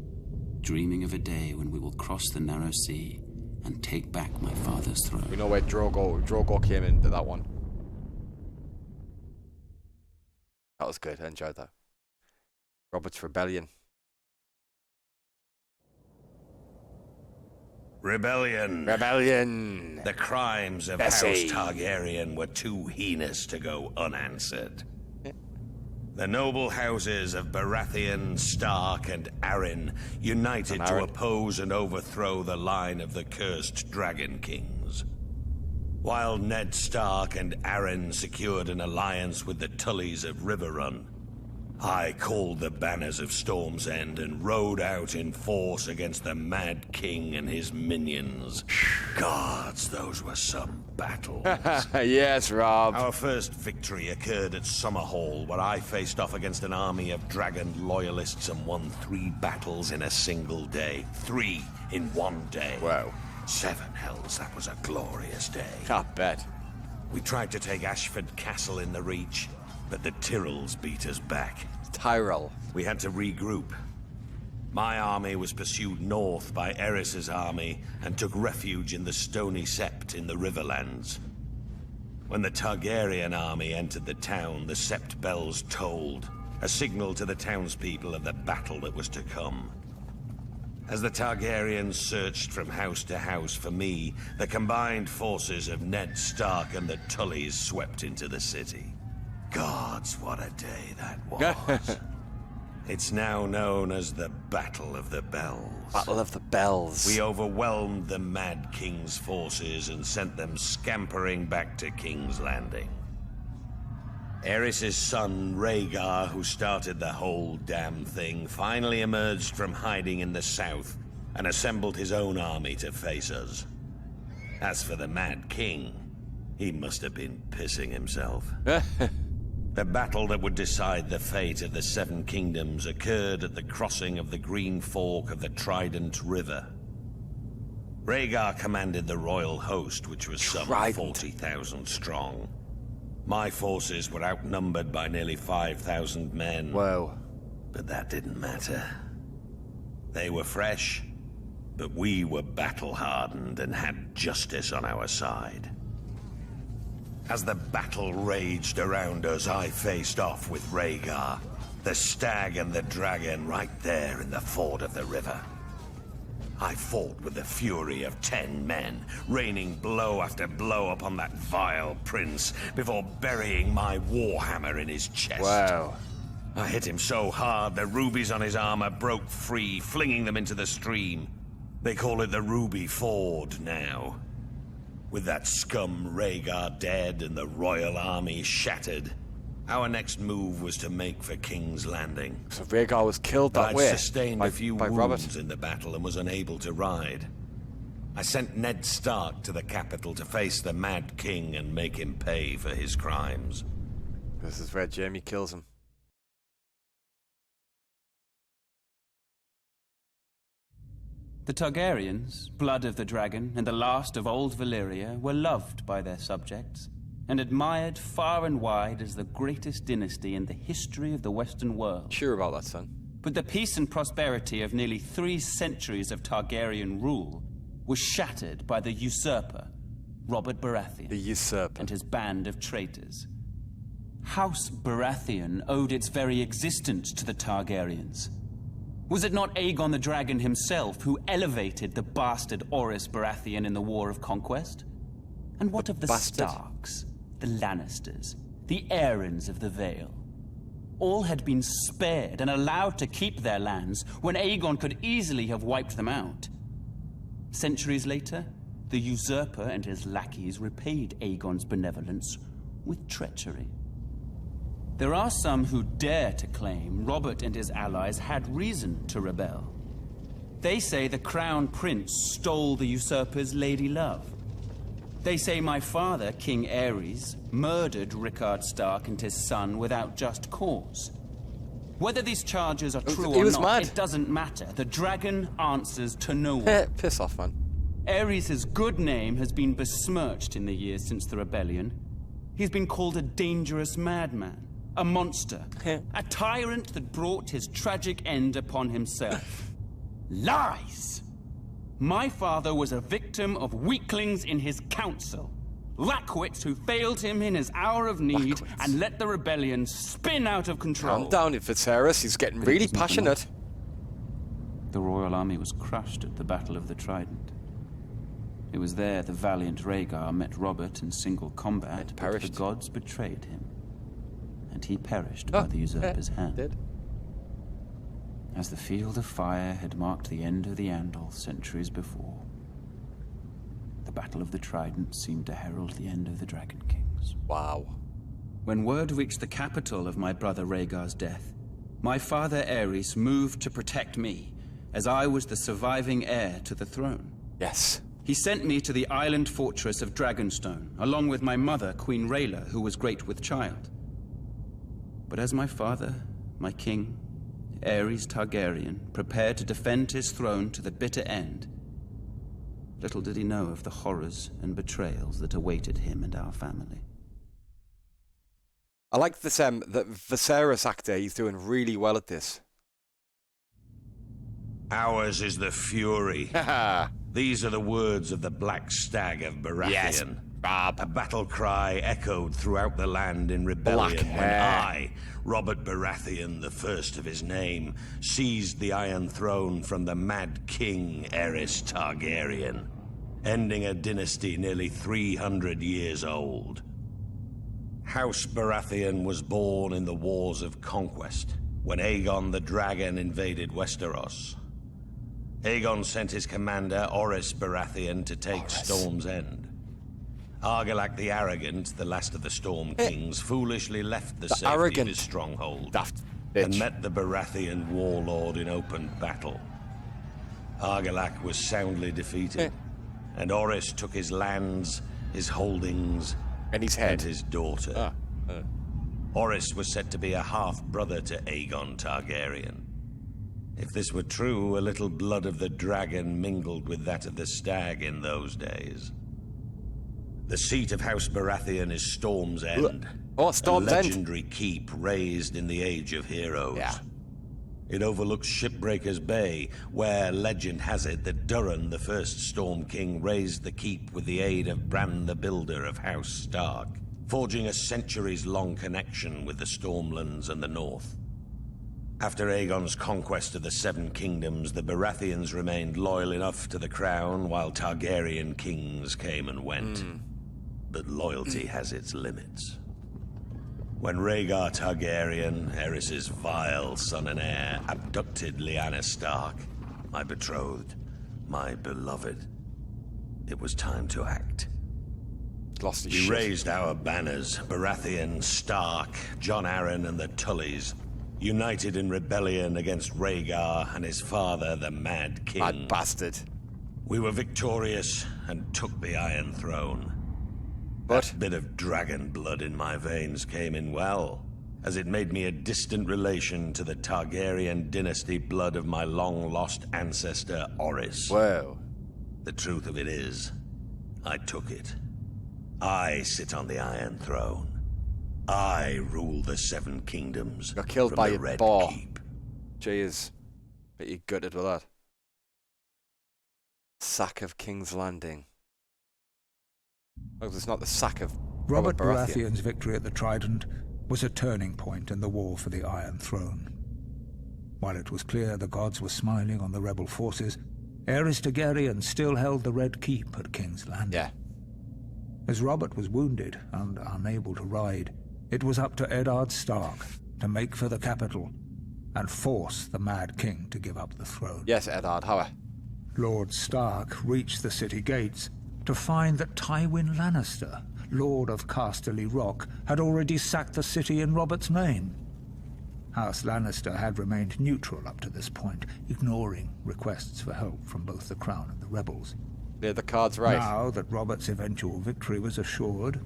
dreaming of a day when we will cross the narrow sea and take back my father's throne. We know where Drogo came into that one. That was good. I enjoyed that. Robert's Rebellion. Rebellion. Rebellion. The crimes of House Targaryen were too heinous to go unanswered. The noble houses of Baratheon, Stark, and Arryn united to oppose and overthrow the line of the cursed Dragon Kings. While Ned Stark and Arryn secured an alliance with the Tullys of Riverrun, I called the banners of Storm's End and rode out in force against the Mad King and his minions. Gods, those were some battles. Yes, Rob. Our first victory occurred at Summerhall, where I faced off against an army of dragon loyalists and won 3 battles in a single day. 3 in one day. Wow. 7 hells, that was a glorious day. I bet. We tried to take Ashford Castle in the Reach, but the Tyrells beat us back. Tyrell. We had to regroup. My army was pursued north by Aerys's army and took refuge in the Stony Sept in the Riverlands. When the Targaryen army entered the town, the sept bells tolled, a signal to the townspeople of the battle that was to come. As the Targaryens searched from house to house for me, the combined forces of Ned Stark and the Tullys swept into the city. Gods, what a day that was. It's now known as the Battle of the Bells. Battle of the Bells. We overwhelmed the Mad King's forces and sent them scampering back to King's Landing. Aerys' son, Rhaegar, who started the whole damn thing, finally emerged from hiding in the south and assembled his own army to face us. As for the Mad King, he must have been pissing himself. The battle that would decide the fate of the Seven Kingdoms occurred at the crossing of the Green Fork of the Trident River. Rhaegar commanded the royal host, which was some 40,000 strong. My forces were outnumbered by nearly 5,000 men. Whoa. But that didn't matter. They were fresh, but we were battle-hardened and had justice on our side. As the battle raged around us, I faced off with Rhaegar, the stag and the dragon right there in the ford of the river. I fought with the fury of 10 men, raining blow after blow upon that vile prince before burying my warhammer in his chest. Wow. I hit him so hard the rubies on his armor broke free, flinging them into the stream. They call it the Ruby Ford now. With that scum Rhaegar dead and the royal army shattered, our next move was to make for King's Landing. So Rhaegar was killed that I'd way sustained a few by wounds Robert. in the battle and was unable to ride. I sent Ned Stark to the capital to face the Mad King and make him pay for his crimes. This is where Jaime kills him. The Targaryens, blood of the dragon, and the last of old Valyria, were loved by their subjects, and admired far and wide as the greatest dynasty in the history of the Western world. Sure about that, son. But the peace and prosperity of nearly 3 centuries of Targaryen rule was shattered by the usurper, Robert Baratheon. The usurper. And his band of traitors. House Baratheon owed its very existence to the Targaryens. Was it not Aegon the Dragon himself who elevated the bastard Orys Baratheon in the War of Conquest? And what of the Starks, the Lannisters, the Aarons of the Vale? All had been spared and allowed to keep their lands when Aegon could easily have wiped them out. Centuries later, the usurper and his lackeys repaid Aegon's benevolence with treachery. There are some who dare to claim Robert and his allies had reason to rebel. They say the Crown Prince stole the usurper's lady love. They say my father, King Aerys, murdered Rickard Stark and his son without just cause. Whether these charges are true or not, it doesn't matter. The dragon answers to no one. Piss off, man. Aerys' good name has been besmirched in the years since the rebellion. He's been called a dangerous madman, a monster, a tyrant that brought his tragic end upon himself. Lies! My father was a victim of weaklings in his council. Lackwits who failed him in his hour of need and let the rebellion spin out of control. Calm down, if it's Aerys. He's getting really passionate. The royal army was crushed at the Battle of the Trident. It was there the valiant Rhaegar met Robert in single combat, but the gods betrayed him. And he perished by the usurper's hand. Did. As the Field of Fire had marked the end of the Andal centuries before, the Battle of the Trident seemed to herald the end of the Dragon Kings. Wow. When word reached the capital of my brother Rhaegar's death, my father Aerys moved to protect me, as I was the surviving heir to the throne. Yes. He sent me to the island fortress of Dragonstone, along with my mother, Queen Rhaela, who was great with child. But as my father, my king, Aerys Targaryen, prepared to defend his throne to the bitter end, little did he know of the horrors and betrayals that awaited him and our family. I like this, the Viserys actor. He's doing really well at this. Ours is the fury. These are the words of the Black Stag of Baratheon. Yes, Bob. A battle cry echoed throughout the land in rebellion when I, Robert Baratheon, the first of his name, seized the Iron Throne from the Mad King Aerys Targaryen, ending a dynasty nearly 300 years old. House Baratheon was born in the Wars of Conquest, when Aegon the Dragon invaded Westeros. Aegon sent his commander, Orys Baratheon, to take Storm's End. Argilac the Arrogant, the last of the Storm Kings, foolishly left the safety of his stronghold and met the Baratheon warlord in open battle. Argilac was soundly defeated, and Orys took his lands, his holdings, and his head, and his daughter. Orys was said to be a half-brother to Aegon Targaryen. If this were true, a little blood of the dragon mingled with that of the stag in those days. The seat of House Baratheon is Storm's End. Storm's a End. legendary keep raised in the Age of Heroes. It overlooks Shipbreaker's Bay, where legend has it that Durin, the first Storm King, raised the keep with the aid of Bran the Builder of House Stark, forging a centuries-long connection with the Stormlands and the North. After Aegon's conquest of the Seven Kingdoms, the Baratheons remained loyal enough to the crown, while Targaryen kings came and went. But loyalty has its limits. When Rhaegar Targaryen, Aerys' vile son and heir, abducted Lyanna Stark, my betrothed, my beloved, it was time to act. We raised our banners, Baratheon, Stark, Jon Arryn, and the Tullys, united in rebellion against Rhaegar and his father, the Mad King. Mad bastard. We were victorious and took the Iron Throne. But that bit of dragon blood in my veins came in well, as it made me a distant relation to the Targaryen dynasty blood of my long-lost ancestor, Orys. Whoa. The truth of it is, I took it. I sit on the Iron Throne. I rule the Seven Kingdoms. Got killed from by the a Red boar. Keep. Jeez. Bet you gutted with that. Sack of King's Landing. Oh, it's not the sack of Robert Baratheon. Baratheon's victory at the Trident was a turning point in the war for the Iron Throne. While it was clear the gods were smiling on the rebel forces, Aerys Targaryen still held the Red Keep at King's Landing. Yeah. As Robert was wounded and unable to ride, it was up to Eddard Stark to make for the capital and force the Mad King to give up the throne. Yes, Eddard, how? Lord Stark reached the city gates to find that Tywin Lannister, Lord of Casterly Rock, had already sacked the city in Robert's name. House Lannister had remained neutral up to this point, ignoring requests for help from both the Crown and the rebels. They're the cards right. Now that Robert's eventual victory was assured,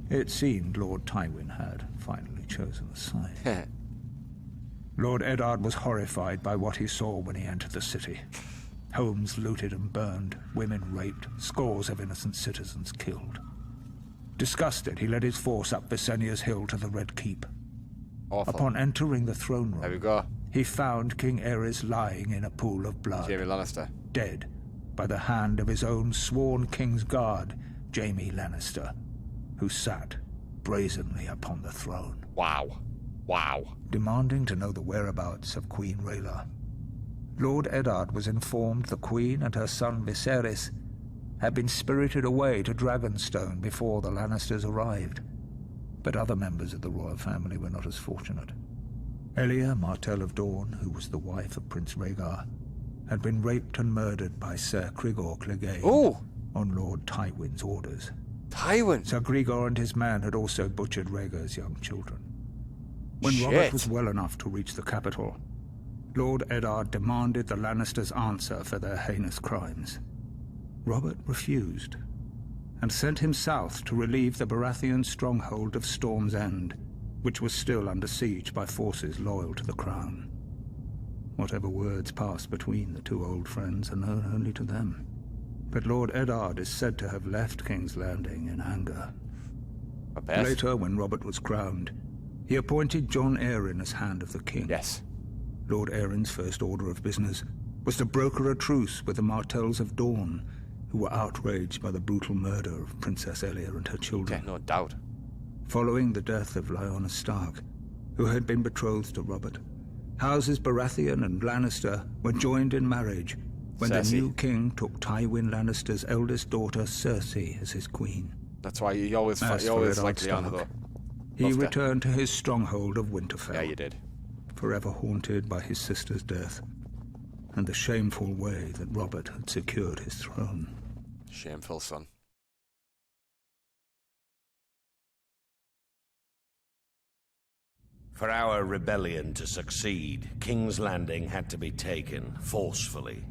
it seemed Lord Tywin had finally chosen a side. Lord Eddard was horrified by what he saw when he entered the city. Homes looted and burned, women raped, scores of innocent citizens killed. Disgusted, he led his force up Visenya's hill to the Red Keep. Awful. Upon entering the throne room, There we go. he found King Aerys lying in a pool of blood, Jaime Lannister. dead by the hand of his own sworn King's Guard, Jaime Lannister, who sat brazenly upon the throne. Wow. Wow. Demanding to know the whereabouts of Queen Rhaela, Lord Eddard was informed the Queen and her son Viserys had been spirited away to Dragonstone before the Lannisters arrived. But other members of the royal family were not as fortunate. Elia, Martell of Dorne, who was the wife of Prince Rhaegar, had been raped and murdered by Ser Cregor Clegane on Lord Tywin's orders. Tywin? Ser Cregor and his men had also butchered Rhaegar's young children. When Robert was well enough to reach the capital, Lord Eddard demanded the Lannisters answer for their heinous crimes. Robert refused, and sent him south to relieve the Baratheon stronghold of Storm's End, which was still under siege by forces loyal to the crown. Whatever words passed between the two old friends are known only to them. But Lord Eddard is said to have left King's Landing in anger. Later, when Robert was crowned, he appointed Jon Arryn as Hand of the King. Yes. Lord Arryn's first order of business was to broker a truce with the Martells of Dawn, who were outraged by the brutal murder of Princess Elia and her children. Yeah, no doubt. Following the death of Lyanna Stark, who had been betrothed to Robert, houses Baratheon and Lannister were joined in marriage when the new king took Tywin Lannister's eldest daughter Cersei as his queen. That's why you always like Lyanna, though. He returned to his stronghold of Winterfell. Yeah, you did. Forever haunted by his sister's death and the shameful way that Robert had secured his throne. Shameful, son. For our rebellion to succeed, King's Landing had to be taken forcefully.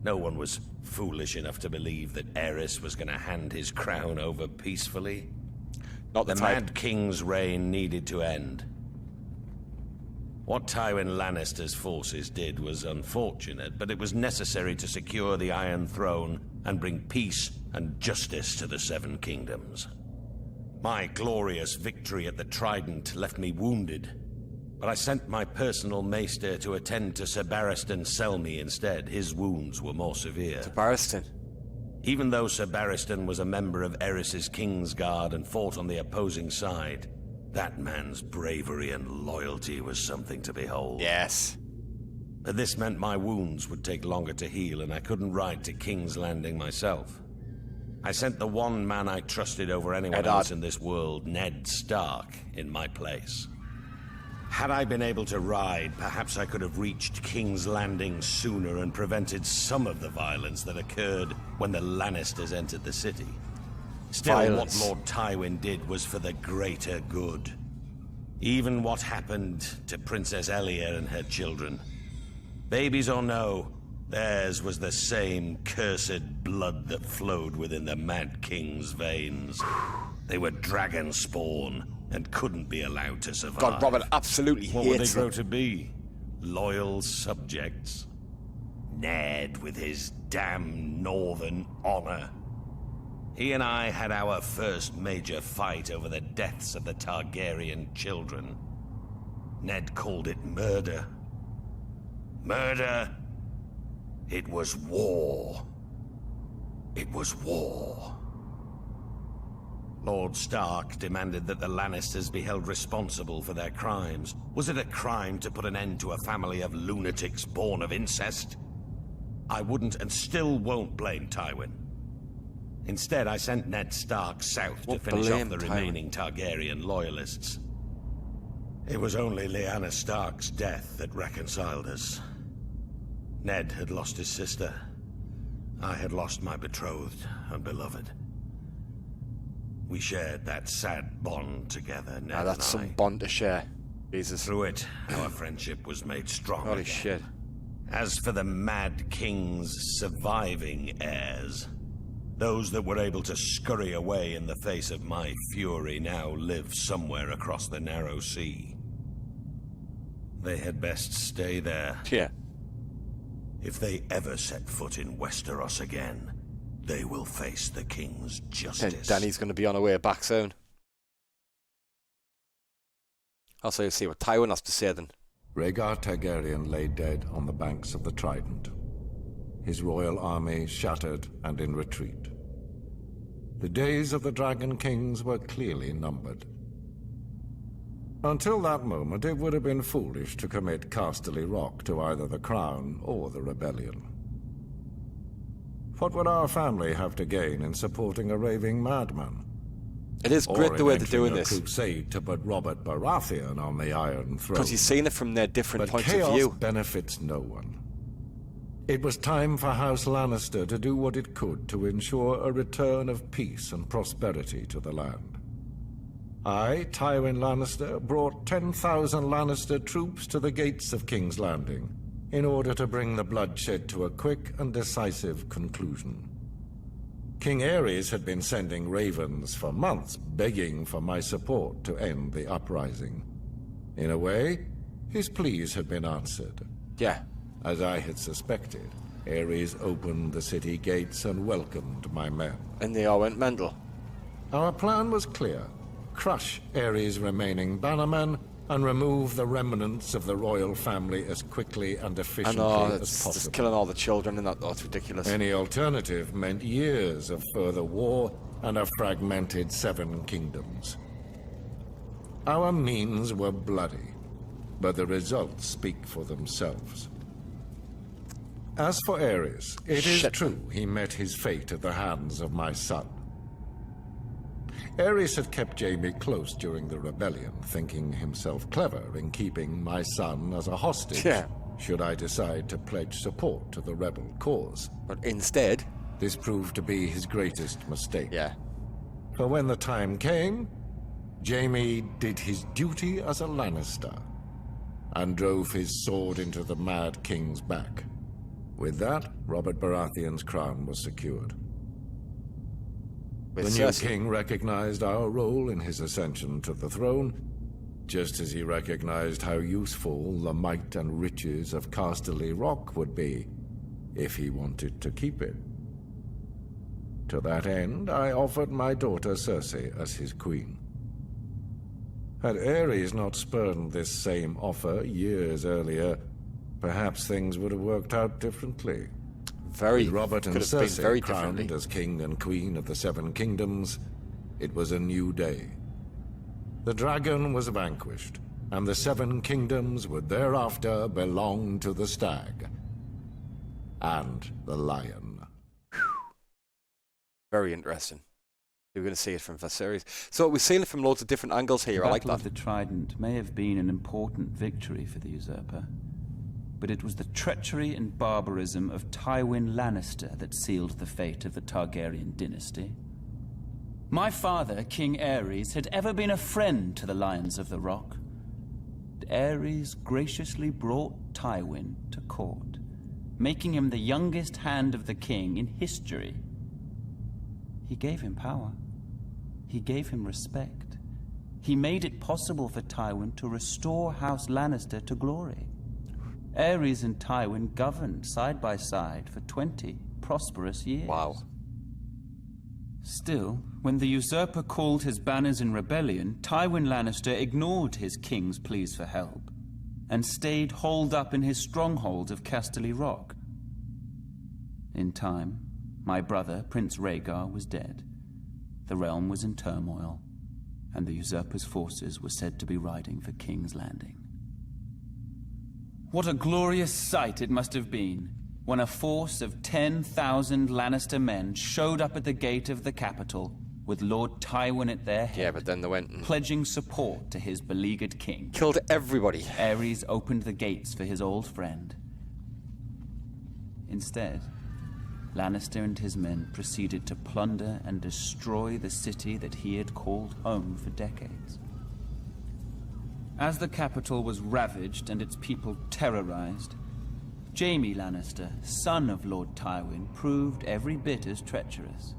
No one was foolish enough to believe that Aerys was going to hand his crown over peacefully. Not the Mad King's reign needed to end. What Tywin Lannister's forces did was unfortunate, but it was necessary to secure the Iron Throne and bring peace and justice to the Seven Kingdoms. My glorious victory at the Trident left me wounded, but I sent my personal maester to attend to Sir Barristan Selmy instead. His wounds were more severe. Sir Barristan? Even though Sir Barristan was a member of Aerys's Kingsguard and fought on the opposing side, that man's bravery and loyalty was something to behold. Yes. But this meant my wounds would take longer to heal, and I couldn't ride to King's Landing myself. I sent the one man I trusted over anyone else in this world, Ned Stark, in my place. Had I been able to ride, perhaps I could have reached King's Landing sooner and prevented some of the violence that occurred when the Lannisters entered the city. Still, what Lord Tywin did was for the greater good. Even what happened to Princess Elia and her children. Babies or no, theirs was the same cursed blood that flowed within the Mad King's veins. They were dragon spawn and couldn't be allowed to survive. God, Robert absolutely hates them. What would they grow to be? Loyal subjects? Ned with his damn northern honor. He and I had our first major fight over the deaths of the Targaryen children. Ned called it murder. Murder? It was war. It was war. Lord Stark demanded that the Lannisters be held responsible for their crimes. Was it a crime to put an end to a family of lunatics born of incest? I wouldn't and still won't blame Tywin. Instead, I sent Ned Stark south to finish off the remaining Targaryen loyalists. It was only Lyanna Stark's death that reconciled us. Ned had lost his sister. I had lost my betrothed and beloved. We shared that sad bond together, Ned and I. That's some bond to share. Jesus. Through it, our friendship was made strong. Holy shit. As for the Mad King's surviving heirs, those that were able to scurry away in the face of my fury now live somewhere across the narrow sea. They had best stay there. Yeah. If they ever set foot in Westeros again, they will face the King's justice. And Dany's going to be on her way back soon. Also, you'll see what Tywin has to say then. Rhaegar Targaryen lay dead on the banks of the Trident, his royal army shattered and in retreat. The days of the Dragon Kings were clearly numbered. Until that moment, it would have been foolish to commit Casterly Rock to either the Crown or the Rebellion. What would our family have to gain in supporting a raving madman? It is great the way they're doing this. Crusade to put Robert Baratheon on the Iron Throne. Because he's seen it from their different points of chaos view. Benefits no one. It was time for House Lannister to do what it could to ensure a return of peace and prosperity to the land. I, Tywin Lannister, brought 10,000 Lannister troops to the gates of King's Landing in order to bring the bloodshed to a quick and decisive conclusion. King Aerys had been sending ravens for months, begging for my support to end the uprising. In a way, his pleas had been answered. Yeah. As I had suspected, Aerys opened the city gates and welcomed my men. And they all went mental. Our plan was clear. Crush Aerys' remaining bannermen and remove the remnants of the royal family as quickly and efficiently as possible. Just killing all the children, and that's ridiculous. Any alternative meant years of further war and a fragmented 7 kingdoms. Our means were bloody, but the results speak for themselves. As for Aerys, it is true he met his fate at the hands of my son. Aerys had kept Jaime close during the rebellion, thinking himself clever in keeping my son as a hostage, should I decide to pledge support to the rebel cause. But instead... this proved to be his greatest mistake. Yeah. For when the time came, Jaime did his duty as a Lannister, and drove his sword into the Mad King's back. With that, Robert Baratheon's crown was secured. The new king recognized our role in his ascension to the throne, just as he recognized how useful the might and riches of Casterly Rock would be, if he wanted to keep it. To that end, I offered my daughter Cersei as his queen. Had Aerys not spurned this same offer years earlier, perhaps things would have worked out differently. With Robert and Cersei crowned as king and queen of the 7 kingdoms, it was a new day. The dragon was vanquished, and the 7 kingdoms would thereafter belong to the stag and the lion. Very interesting. We're going to see it from Viserys. So we're seeing it from loads of different angles here. I like that. The Battle of the Trident may have been an important victory for the usurper, but it was the treachery and barbarism of Tywin Lannister that sealed the fate of the Targaryen dynasty. My father, King Aerys, had ever been a friend to the Lions of the Rock. Aerys graciously brought Tywin to court, making him the youngest hand of the king in history. He gave him power. He gave him respect. He made it possible for Tywin to restore House Lannister to glory. Aerys and Tywin governed side by side for 20 prosperous years. Wow. Still, when the usurper called his banners in rebellion, Tywin Lannister ignored his king's pleas for help and stayed holed up in his stronghold of Casterly Rock. In time, my brother, Prince Rhaegar, was dead. The realm was in turmoil, and the usurper's forces were said to be riding for King's Landing. What a glorious sight it must have been when a force of 10,000 Lannister men showed up at the gate of the capital with Lord Tywin at their head. Yeah, but then they went and pledging support to his beleaguered king. Killed everybody. Aerys opened the gates for his old friend. Instead, Lannister and his men proceeded to plunder and destroy the city that he had called home for decades. As the capital was ravaged and its people terrorized, Jaime Lannister, son of Lord Tywin, proved every bit as treacherous.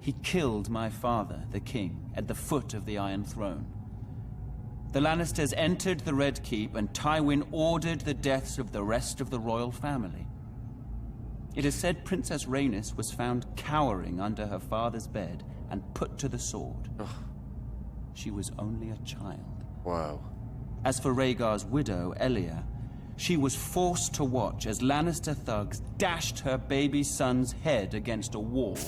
He killed my father, the king, at the foot of the Iron Throne. The Lannisters entered the Red Keep, and Tywin ordered the deaths of the rest of the royal family. It is said Princess Rhaenys was found cowering under her father's bed and put to the sword. Ugh. She was only a child. Wow. As for Rhaegar's widow, Elia, she was forced to watch as Lannister thugs dashed her baby son's head against a wall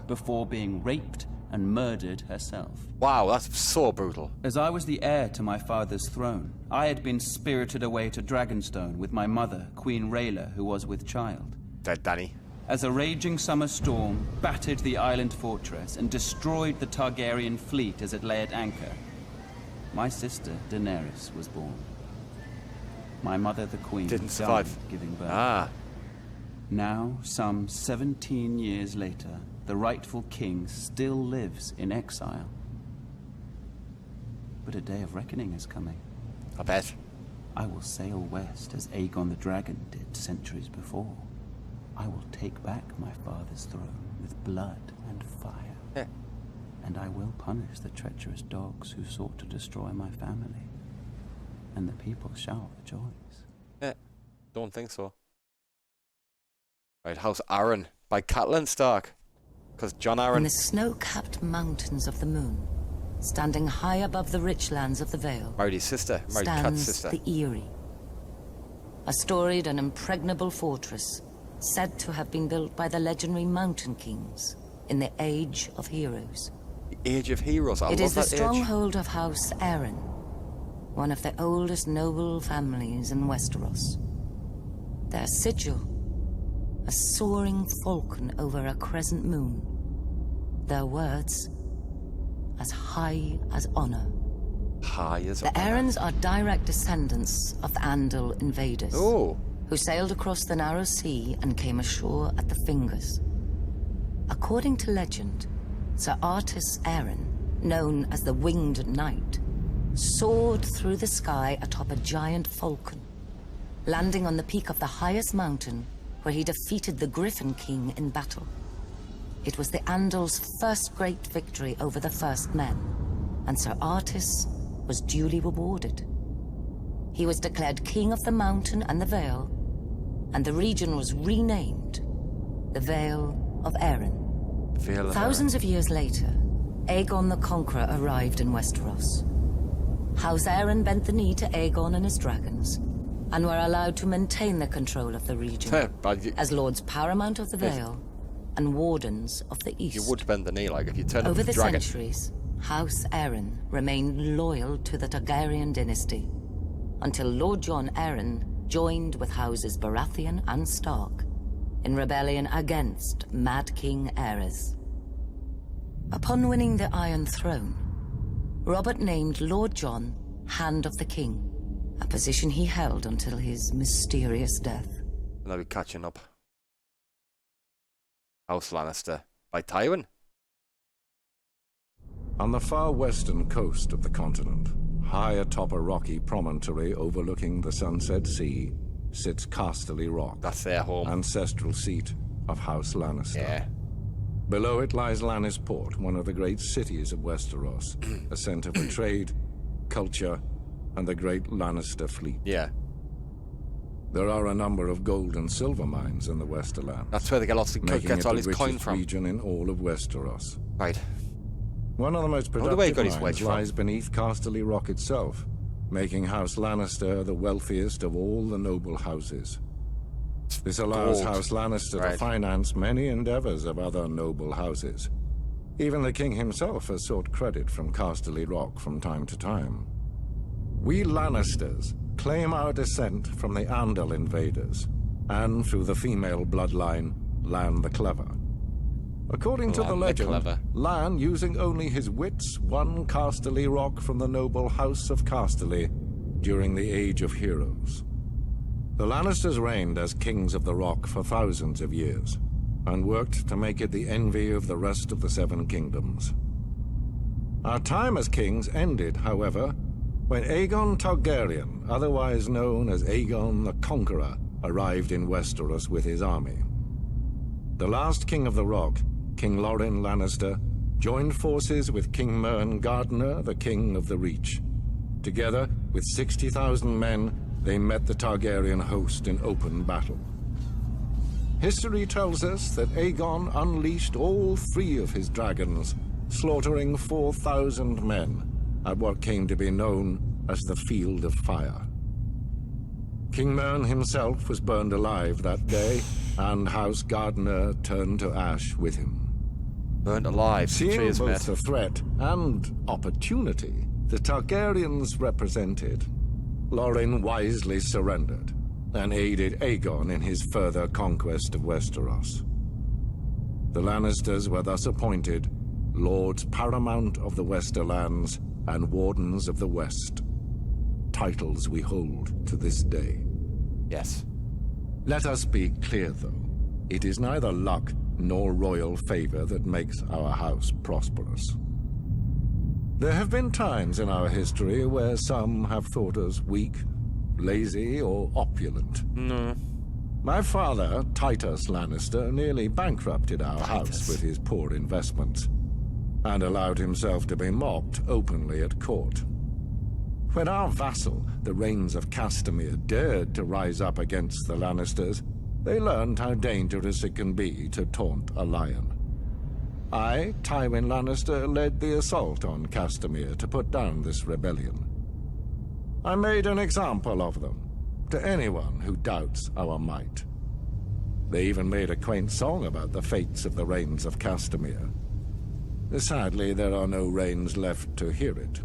before being raped and murdered herself. Wow, that's so brutal. As I was the heir to my father's throne, I had been spirited away to Dragonstone with my mother, Queen Rhaela, who was with child. Dead Danny. As a raging summer storm battered the island fortress and destroyed the Targaryen fleet as it lay at anchor, my sister, Daenerys, was born. My mother, the Queen, didn't survive giving birth. Ah. Now, some 17 years later, the rightful king still lives in exile. But a day of reckoning is coming. I bet. I will sail west as Aegon the Dragon did centuries before. I will take back my father's throne with blood and fire. Yeah. And I will punish the treacherous dogs who sought to destroy my family. And the people shall rejoice. Yeah, don't think so. Right, House Arryn by Catelyn Stark. Because Jon Arryn... In the snow-capped mountains of the moon, standing high above the rich lands of the Vale, married his sister, married Cat's stands sister. the Eyrie. A storied and impregnable fortress said to have been built by the legendary Mountain Kings in the Age of Heroes. The Age of Heroes, I love that age. It is the stronghold of House Arryn, one of the oldest noble families in Westeros. Their sigil, a soaring falcon over a crescent moon. Their words, as high as honor. High as honor. The Arryns are direct descendants of the Andal invaders, who sailed across the narrow sea and came ashore at the Fingers. According to legend, Sir Artus Arryn, known as the Winged Knight, soared through the sky atop a giant falcon, landing on the peak of the highest mountain where he defeated the Griffin King in battle. It was the Andal's first great victory over the First Men, and Sir Artus was duly rewarded. He was declared King of the Mountain and the Vale, and the region was renamed the Vale of Arryn. Thousands of years later, Aegon the Conqueror arrived in Westeros. House Arryn bent the knee to Aegon and his dragons, and were allowed to maintain the control of the region as Lords Paramount of the Vale and Wardens of the East. You would bend the knee, like, if you turned Over up the the dragon. centuries, House Arryn remained loyal to the Targaryen dynasty, until Lord Jon Arryn joined with Houses Baratheon and Stark in rebellion against Mad King Aerys. Upon winning the Iron Throne, Robert named Lord Jon Hand of the King, a position he held until his mysterious death. And I'll be catching up. House Lannister by Tywin. On the far western coast of the continent, high atop a rocky promontory overlooking the Sunset Sea, sits Casterly Rock. That's their home. Ancestral seat of House Lannister. Yeah. Below it lies Lannisport, one of the great cities of Westeros, a center for trade, culture, and the great Lannister fleet. Yeah. There are a number of gold and silver mines in the Westerlands. That's where they get lots of gets all his coin from. Region in all of Westeros. Right. One of the most productive mines lies beneath Casterly Rock itself, making House Lannister the wealthiest of all the noble houses. This allows House Lannister to finance many endeavors of other noble houses. Even the king himself has sought credit from Casterly Rock from time to time. We Lannisters claim our descent from the Andal invaders, and through the female bloodline, Lann the Clever. According to the legend, Lann, using only his wits, won Casterly Rock from the noble House of Casterly during the Age of Heroes. The Lannisters reigned as kings of the Rock for thousands of years, and worked to make it the envy of the rest of the Seven Kingdoms. Our time as kings ended, however, when Aegon Targaryen, otherwise known as Aegon the Conqueror, arrived in Westeros with his army. The last king of the Rock, King Loren Lannister, joined forces with King Mern Gardener, the king of the Reach. Together, with 60,000 men, they met the Targaryen host in open battle. History tells us that Aegon unleashed all 3 of his dragons, slaughtering 4,000 men at what came to be known as the Field of Fire. King Mern himself was burned alive that day, and House Gardener turned to ash with him. Burned alive. Seeing both the threat and opportunity the Targaryens represented, Loren wisely surrendered and aided Aegon in his further conquest of Westeros. The Lannisters were thus appointed Lords Paramount of the Westerlands and Wardens of the West, titles we hold to this day. Yes. Let us be clear, though. It is neither luck nor royal favor that makes our house prosperous. There have been times in our history where some have thought us weak, lazy, or opulent. No. My father, Titus Lannister, nearly bankrupted our house with his poor investments, and allowed himself to be mocked openly at court. When our vassal, the Rains of Castamere, dared to rise up against the Lannisters, they learned how dangerous it can be to taunt a lion. I, Tywin Lannister, led the assault on Castamere to put down this rebellion. I made an example of them, to anyone who doubts our might. They even made a quaint song about the fates of the Rains of Castamere. Sadly, there are no rains left to hear it.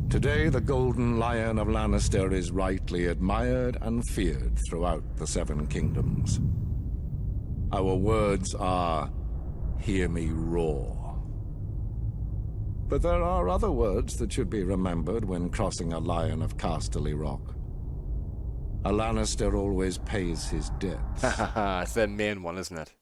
Today, the Golden Lion of Lannister is rightly admired and feared throughout the Seven Kingdoms. Our words are, "Hear me roar." But there are other words that should be remembered when crossing a Lion of Casterly Rock. A Lannister always pays his debts. It's their main one, isn't it?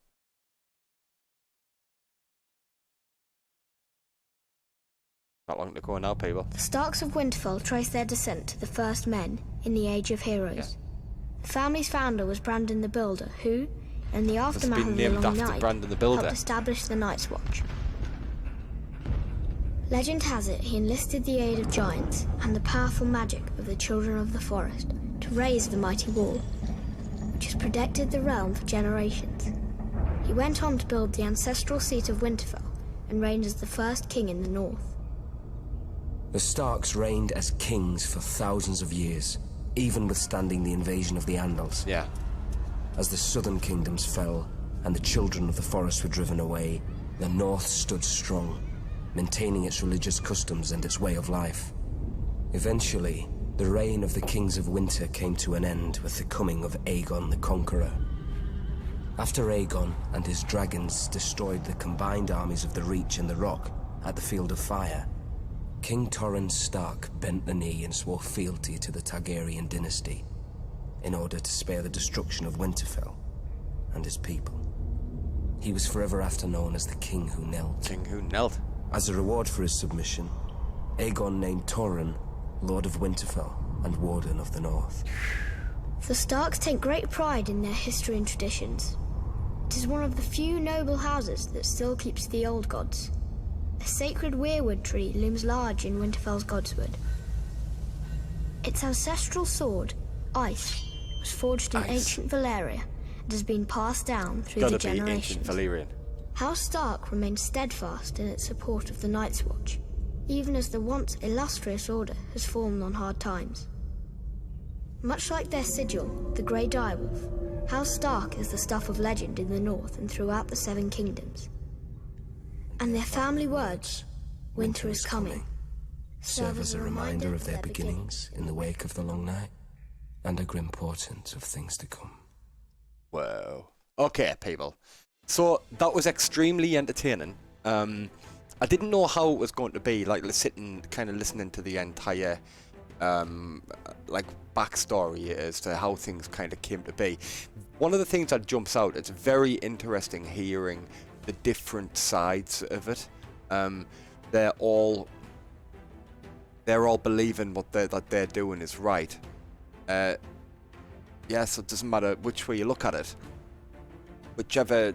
Not long to go now, people. The Starks of Winterfell trace their descent to the first men in the Age of Heroes. Yeah. The family's founder was Brandon the Builder, who, in the aftermath of the Long Night, helped establish the Night's Watch. Legend has it he enlisted the aid of giants and the powerful magic of the Children of the Forest to raise the mighty wall, which has protected the realm for generations. He went on to build the ancestral seat of Winterfell and reigned as the first king in the north. The Starks reigned as kings for thousands of years, even withstanding the invasion of the Andals. Yeah. As the southern kingdoms fell and the Children of the Forest were driven away, the north stood strong, maintaining its religious customs and its way of life. Eventually, the reign of the Kings of Winter came to an end with the coming of Aegon the Conqueror. After Aegon and his dragons destroyed the combined armies of the Reach and the Rock at the Field of Fire, King Torrhen Stark bent the knee and swore fealty to the Targaryen dynasty in order to spare the destruction of Winterfell and his people. He was forever after known as the King Who Knelt. King Who Knelt. As a reward for his submission, Aegon named Torrhen Lord of Winterfell and Warden of the North. The Starks take great pride in their history and traditions. It is one of the few noble houses that still keeps the old gods. A sacred weirwood tree looms large in Winterfell's Godswood. Its ancestral sword, Ice, was forged in ancient Valyria and has been passed down through the generations. House Stark remains steadfast in its support of the Night's Watch, even as the once illustrious order has fallen on hard times. Much like their sigil, the Grey Direwolf, House Stark is the stuff of legend in the north and throughout the Seven Kingdoms. And their family words, "Winter is coming," serve as a reminder of their beginnings in the wake of the Long Night, and a grim portent of things to come. Whoa. Okay, people. So, that was extremely entertaining. I didn't know how it was going to be, like, sitting, kind of listening to the entire, like, backstory as to how things kind of came to be. One of the things that jumps out, it's very interesting hearing the different sides of it. They're all believing that they're doing is right. Yes, it doesn't matter which way you look at it. Whichever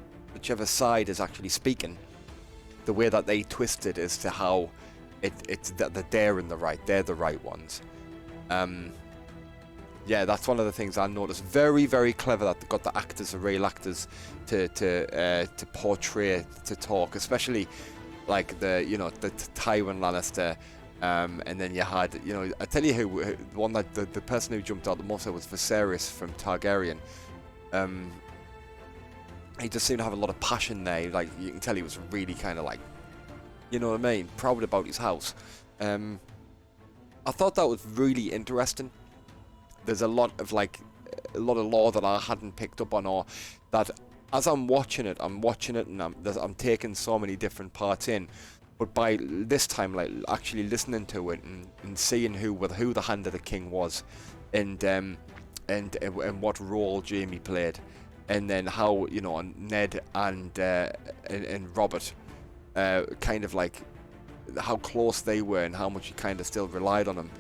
side is actually speaking, the way that they twist it as to how it's that they're in the right, they're the right ones. Yeah, that's one of the things I noticed. Very, very clever that they got the actors, the real actors, to portray, to talk, especially like the Tywin Lannister, and then you had, I tell you who the one that the person who jumped out the most was Viserys from Targaryen. He just seemed to have a lot of passion there. Like, you can tell he was really kind of like, you know what I mean, proud about his house. I thought that was really interesting. There's a lot of lore that I hadn't picked up on, or that as I'm watching it and I'm taking so many different parts in. But by this time, like, actually listening to it and seeing who the Hand of the King was, and what role Jaime played, and then how Ned and Robert, kind of like how close they were and how much he kind of still relied on him.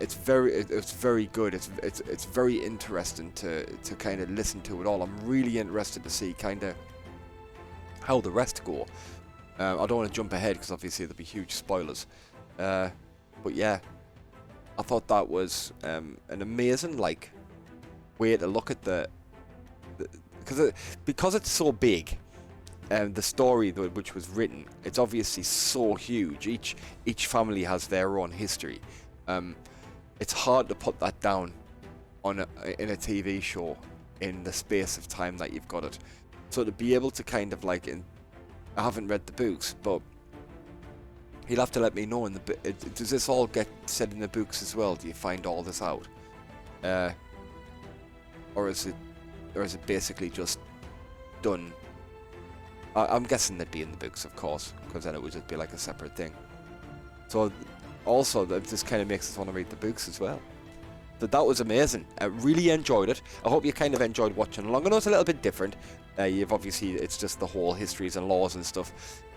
It's very good. It's very interesting to kind of listen to it all. I'm really interested to see kind of how the rest go. I don't want to jump ahead because obviously there'll be huge spoilers. But yeah, I thought that was an amazing way to look at because it's so big. the story which was written, it's obviously so huge. Each family has their own history. It's hard to put that down in a TV show in the space of time that you've got it. So to be able to kind of like, I haven't read the books, but you'll have to let me know. Does this all get said in the books as well? Do you find all this out, or is it basically just done? I'm guessing they'd be in the books, of course, because then it would just be like a separate thing. So also, this kind of makes us want to read the books as well. But that was amazing. I really enjoyed it. I hope you kind of enjoyed watching along. I know it's a little bit different. You've obviously, it's just the whole histories and laws and stuff.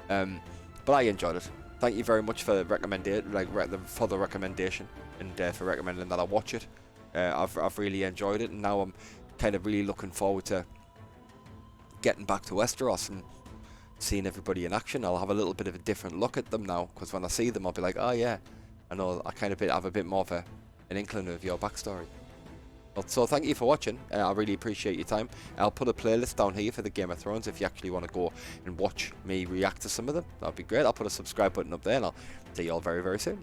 But I enjoyed it. Thank you very much for the recommendation and for recommending that I watch it. I've really enjoyed it, and now I'm kind of really looking forward to getting back to Westeros and seeing everybody in action. I'll have a little bit of a different look at them now, because when I see them, I'll be like, oh yeah, I know. I kind of have a bit more of an inkling of your backstory. So thank you for watching. I really appreciate your time. I'll put a playlist down here for the Game of Thrones if you actually want to go and watch me react to some of them. That'd be great. I'll put a subscribe button up there, and I'll see you all very, very soon.